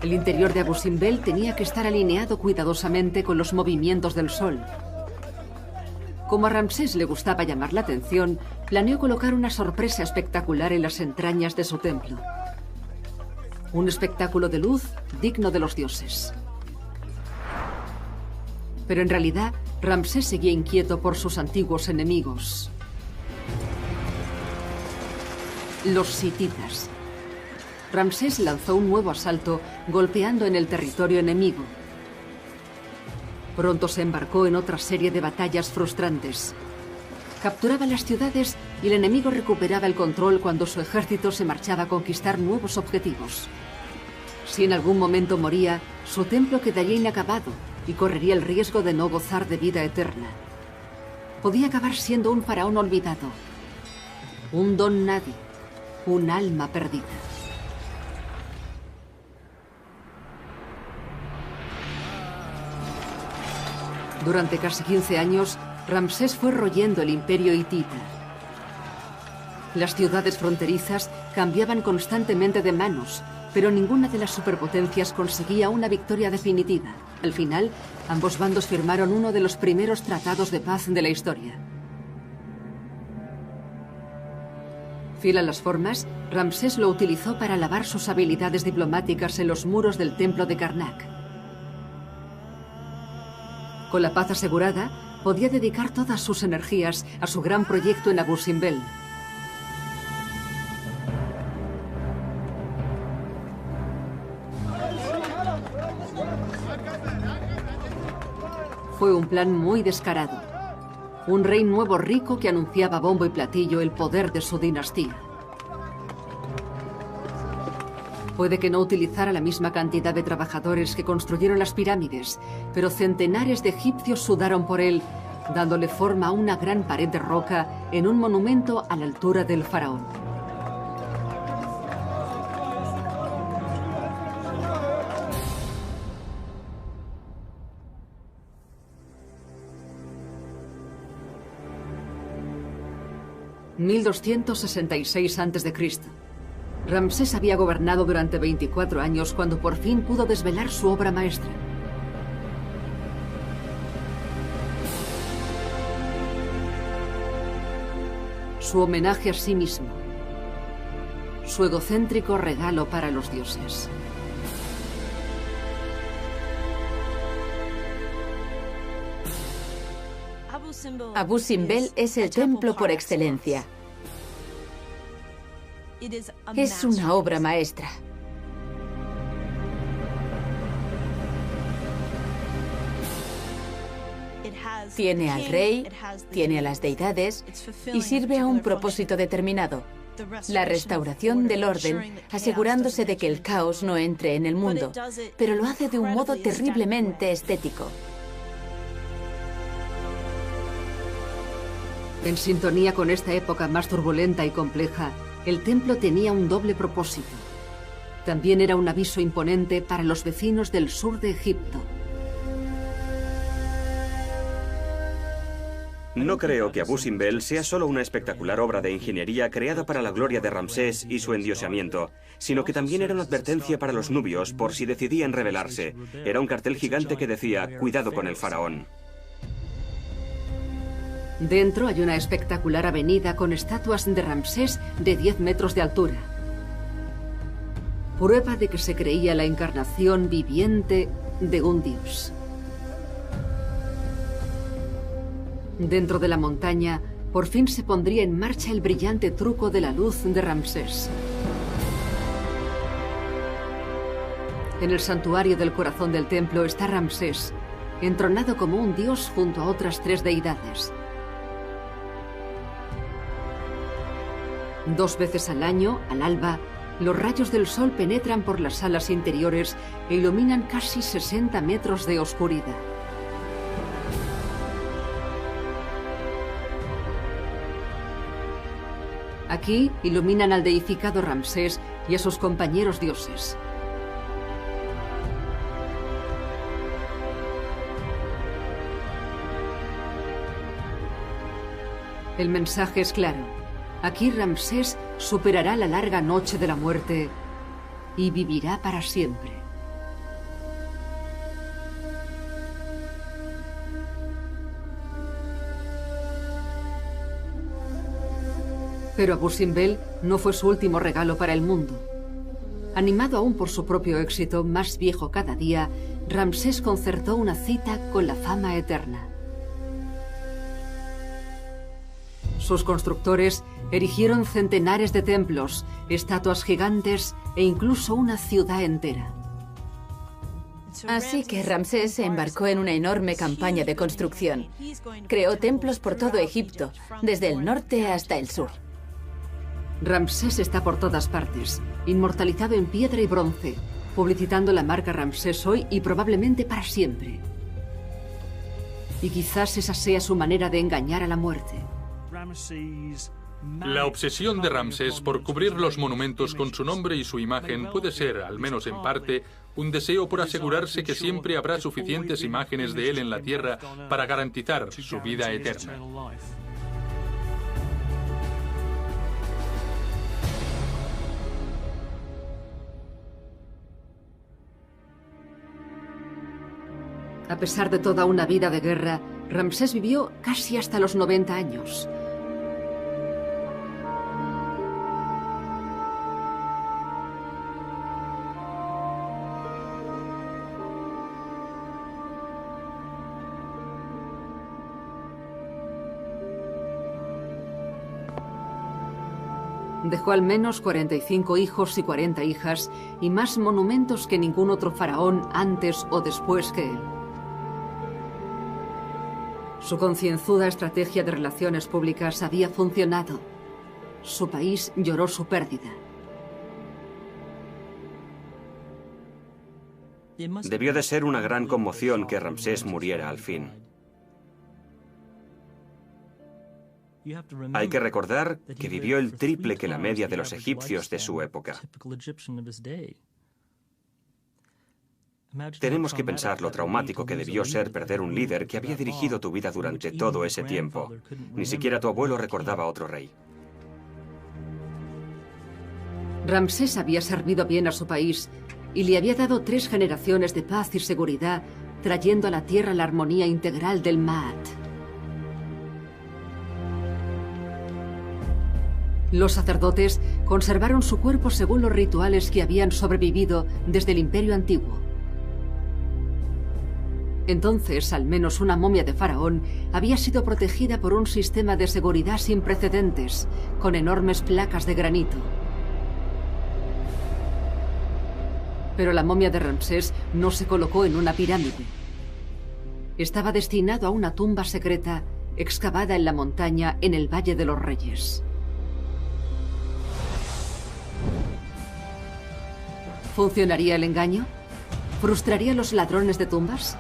El interior de Abu Simbel tenía que estar alineado cuidadosamente con los movimientos del sol. Como a Ramsés le gustaba llamar la atención, planeó colocar una sorpresa espectacular en las entrañas de su templo. Un espectáculo de luz digno de los dioses. Pero en realidad, Ramsés seguía inquieto por sus antiguos enemigos. Los hititas. Ramsés lanzó un nuevo asalto, golpeando en el territorio enemigo. Pronto se embarcó en otra serie de batallas frustrantes. Capturaba las ciudades y el enemigo recuperaba el control cuando su ejército se marchaba a conquistar nuevos objetivos. Si en algún momento moría, su templo quedaría inacabado y correría el riesgo de no gozar de vida eterna. Podía acabar siendo un faraón olvidado, un don nadie, un alma perdida. Durante casi 15 años, Ramsés fue royendo el imperio hitita. Las ciudades fronterizas cambiaban constantemente de manos pero ninguna de las superpotencias conseguía una victoria definitiva. Al final, ambos bandos firmaron uno de los primeros tratados de paz de la historia. Fiel a las formas, Ramsés lo utilizó para alabar sus habilidades diplomáticas en los muros del templo de Karnak. Con la paz asegurada, podía dedicar todas sus energías a su gran proyecto en Abu Simbel. Fue un plan muy descarado. Un rey nuevo rico que anunciaba a bombo y platillo el poder de su dinastía. Puede que no utilizara la misma cantidad de trabajadores que construyeron las pirámides, pero centenares de egipcios sudaron por él, dándole forma a una gran pared de roca en un monumento a la altura del faraón. (1266 a.C.) Ramsés había gobernado durante 24 años cuando por fin pudo desvelar su obra maestra. Su homenaje a sí mismo. Su egocéntrico regalo para los dioses. Abu Simbel es el templo por excelencia. Es una obra maestra. Tiene al rey, tiene a las deidades y sirve a un propósito determinado: la restauración del orden, asegurándose de que el caos no entre en el mundo, pero lo hace de un modo terriblemente estético. En sintonía con esta época más turbulenta y compleja, el templo tenía un doble propósito. También era un aviso imponente para los vecinos del sur de Egipto. No creo que Abu Simbel sea solo una espectacular obra de ingeniería creada para la gloria de Ramsés y su endiosamiento, sino que también era una advertencia para los nubios por si decidían rebelarse. Era un cartel gigante que decía: cuidado con el faraón. Dentro hay una espectacular avenida con estatuas de Ramsés de 10 metros de altura. Prueba de que se creía la encarnación viviente de un dios. Dentro de la montaña, por fin se pondría en marcha el brillante truco de la luz de Ramsés. En el santuario del corazón del templo está Ramsés, entronado como un dios junto a otras 3 deidades. 2 veces al año, al alba, los rayos del sol penetran por las salas interiores e iluminan casi 60 metros de oscuridad. Aquí iluminan al deificado Ramsés y a sus compañeros dioses. El mensaje es claro. Aquí Ramsés superará la larga noche de la muerte y vivirá para siempre. Pero Abu Simbel no fue su último regalo para el mundo. Animado aún por su propio éxito, más viejo cada día, Ramsés concertó una cita con la fama eterna. Sus constructores erigieron centenares de templos, estatuas gigantes e incluso una ciudad entera. Así que Ramsés se embarcó en una enorme campaña de construcción. Creó templos por todo Egipto, desde el norte hasta el sur. Ramsés está por todas partes, inmortalizado en piedra y bronce, publicitando la marca Ramsés hoy y probablemente para siempre. Y quizás esa sea su manera de engañar a la muerte. La obsesión de Ramsés por cubrir los monumentos con su nombre y su imagen puede ser, al menos en parte, un deseo por asegurarse que siempre habrá suficientes imágenes de él en la tierra para garantizar su vida eterna. A pesar de toda una vida de guerra, Ramsés vivió casi hasta los 90 años. Dejó al menos 45 hijos y 40 hijas y más monumentos que ningún otro faraón antes o después que él. Su concienzuda estrategia de relaciones públicas había funcionado. Su país lloró su pérdida. Debió de ser una gran conmoción que Ramsés muriera al fin. Hay que recordar que vivió el triple que la media de los egipcios de su época. Tenemos que pensar lo traumático que debió ser perder un líder que había dirigido tu vida durante todo ese tiempo. Ni siquiera tu abuelo recordaba a otro rey. Ramsés había servido bien a su país y le había dado 3 generaciones de paz y seguridad, trayendo a la tierra la armonía integral del Maat. Los sacerdotes conservaron su cuerpo según los rituales que habían sobrevivido desde el Imperio Antiguo. Entonces, al menos una momia de faraón había sido protegida por un sistema de seguridad sin precedentes, con enormes placas de granito. Pero la momia de Ramsés no se colocó en una pirámide. Estaba destinado a una tumba secreta excavada en la montaña en el Valle de los Reyes. ¿Funcionaría el engaño? ¿Frustraría a los ladrones de tumbas?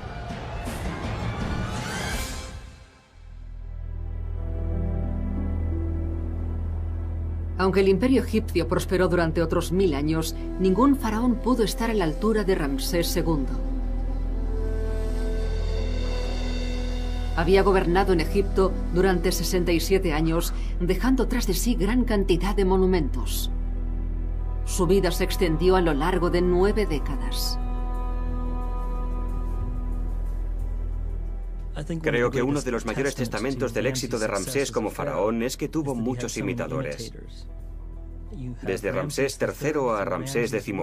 Aunque el imperio egipcio prosperó durante otros 1000 años, ningún faraón pudo estar a la altura de Ramsés II. Había gobernado en Egipto durante 67 años, dejando tras de sí gran cantidad de monumentos. Su vida se extendió a lo largo de 9 décadas. Creo que uno de los mayores testamentos del éxito de Ramsés como faraón es que tuvo muchos imitadores. Desde Ramsés III a Ramsés XI,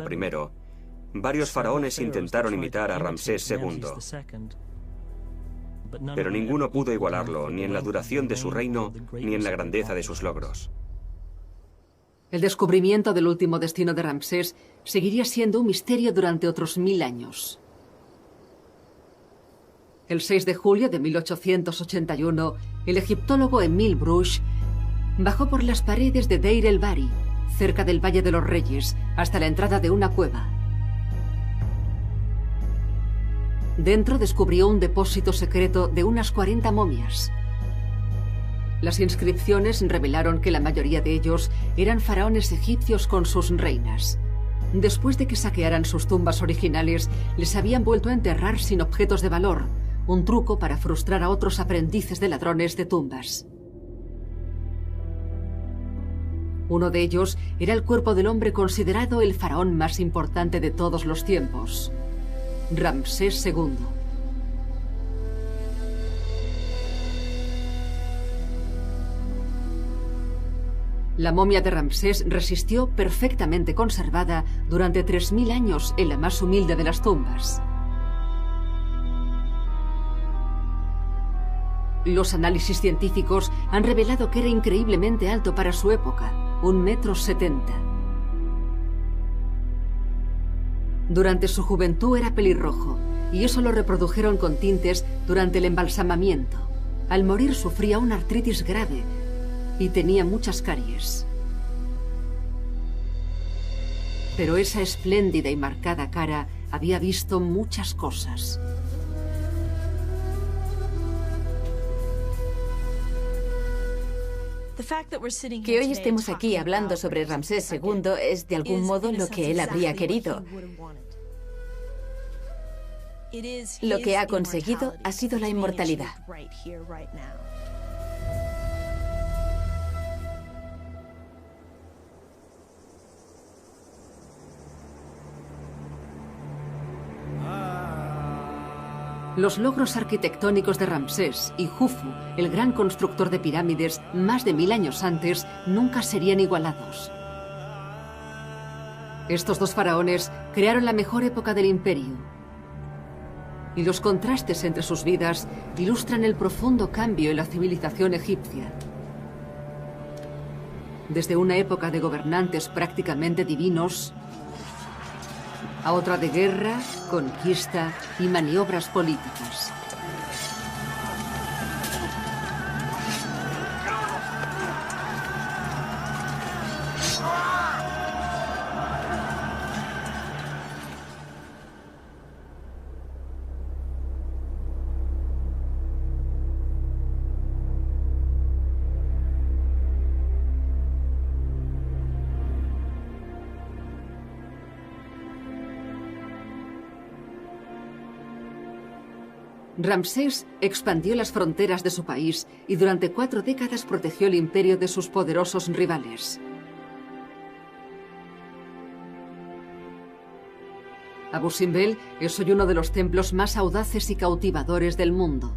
varios faraones intentaron imitar a Ramsés II. Pero ninguno pudo igualarlo, ni en la duración de su reino, ni en la grandeza de sus logros. El descubrimiento del último destino de Ramsés seguiría siendo un misterio durante otros 1000 años. El 6 de julio de 1881, el egiptólogo Emil Brugsch bajó por las paredes de Deir el-Bahri, cerca del Valle de los Reyes, hasta la entrada de una cueva. Dentro descubrió un depósito secreto de unas 40 momias. Las inscripciones revelaron que la mayoría de ellos eran faraones egipcios con sus reinas. Después de que saquearan sus tumbas originales, les habían vuelto a enterrar sin objetos de valor, un truco para frustrar a otros aprendices de ladrones de tumbas. Uno de ellos era el cuerpo del hombre considerado el faraón más importante de todos los tiempos, Ramsés II. La momia de Ramsés resistió perfectamente conservada durante 3000 años en la más humilde de las tumbas. Los análisis científicos han revelado que era increíblemente alto para su época, 1,70 m. Durante su juventud era pelirrojo, y eso lo reprodujeron con tintes durante el embalsamamiento. Al morir sufría una artritis grave y tenía muchas caries. Pero esa espléndida y marcada cara había visto muchas cosas. Que hoy estemos aquí hablando sobre Ramsés II es de algún modo lo que él habría querido. Lo que ha conseguido ha sido la inmortalidad. Los logros arquitectónicos de Ramsés y Jufu, el gran constructor de pirámides más de 1000 años antes, nunca serían igualados. Estos dos faraones crearon la mejor época del imperio. Y los contrastes entre sus vidas ilustran el profundo cambio en la civilización egipcia. Desde una época de gobernantes prácticamente divinos a otra de guerra, conquista y maniobras políticas. Ramsés expandió las fronteras de su país y durante 4 décadas protegió el imperio de sus poderosos rivales. Abu Simbel es hoy uno de los templos más audaces y cautivadores del mundo.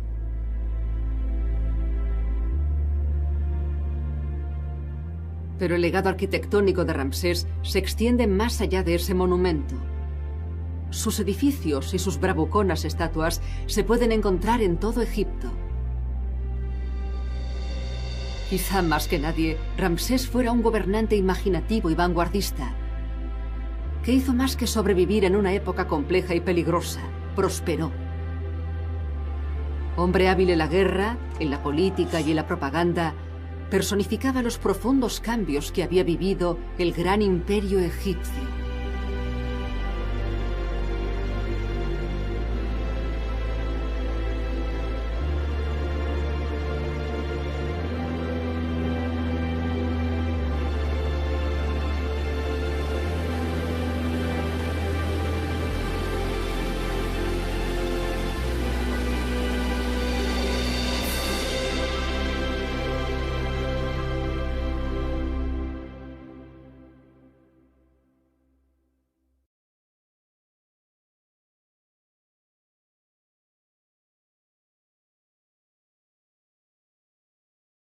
Pero el legado arquitectónico de Ramsés se extiende más allá de ese monumento. Sus edificios y sus bravuconas estatuas se pueden encontrar en todo Egipto. Quizá más que nadie, Ramsés fuera un gobernante imaginativo y vanguardista, que hizo más que sobrevivir en una época compleja y peligrosa. Prosperó. Hombre hábil en la guerra, en la política y en la propaganda, personificaba los profundos cambios que había vivido el gran imperio egipcio.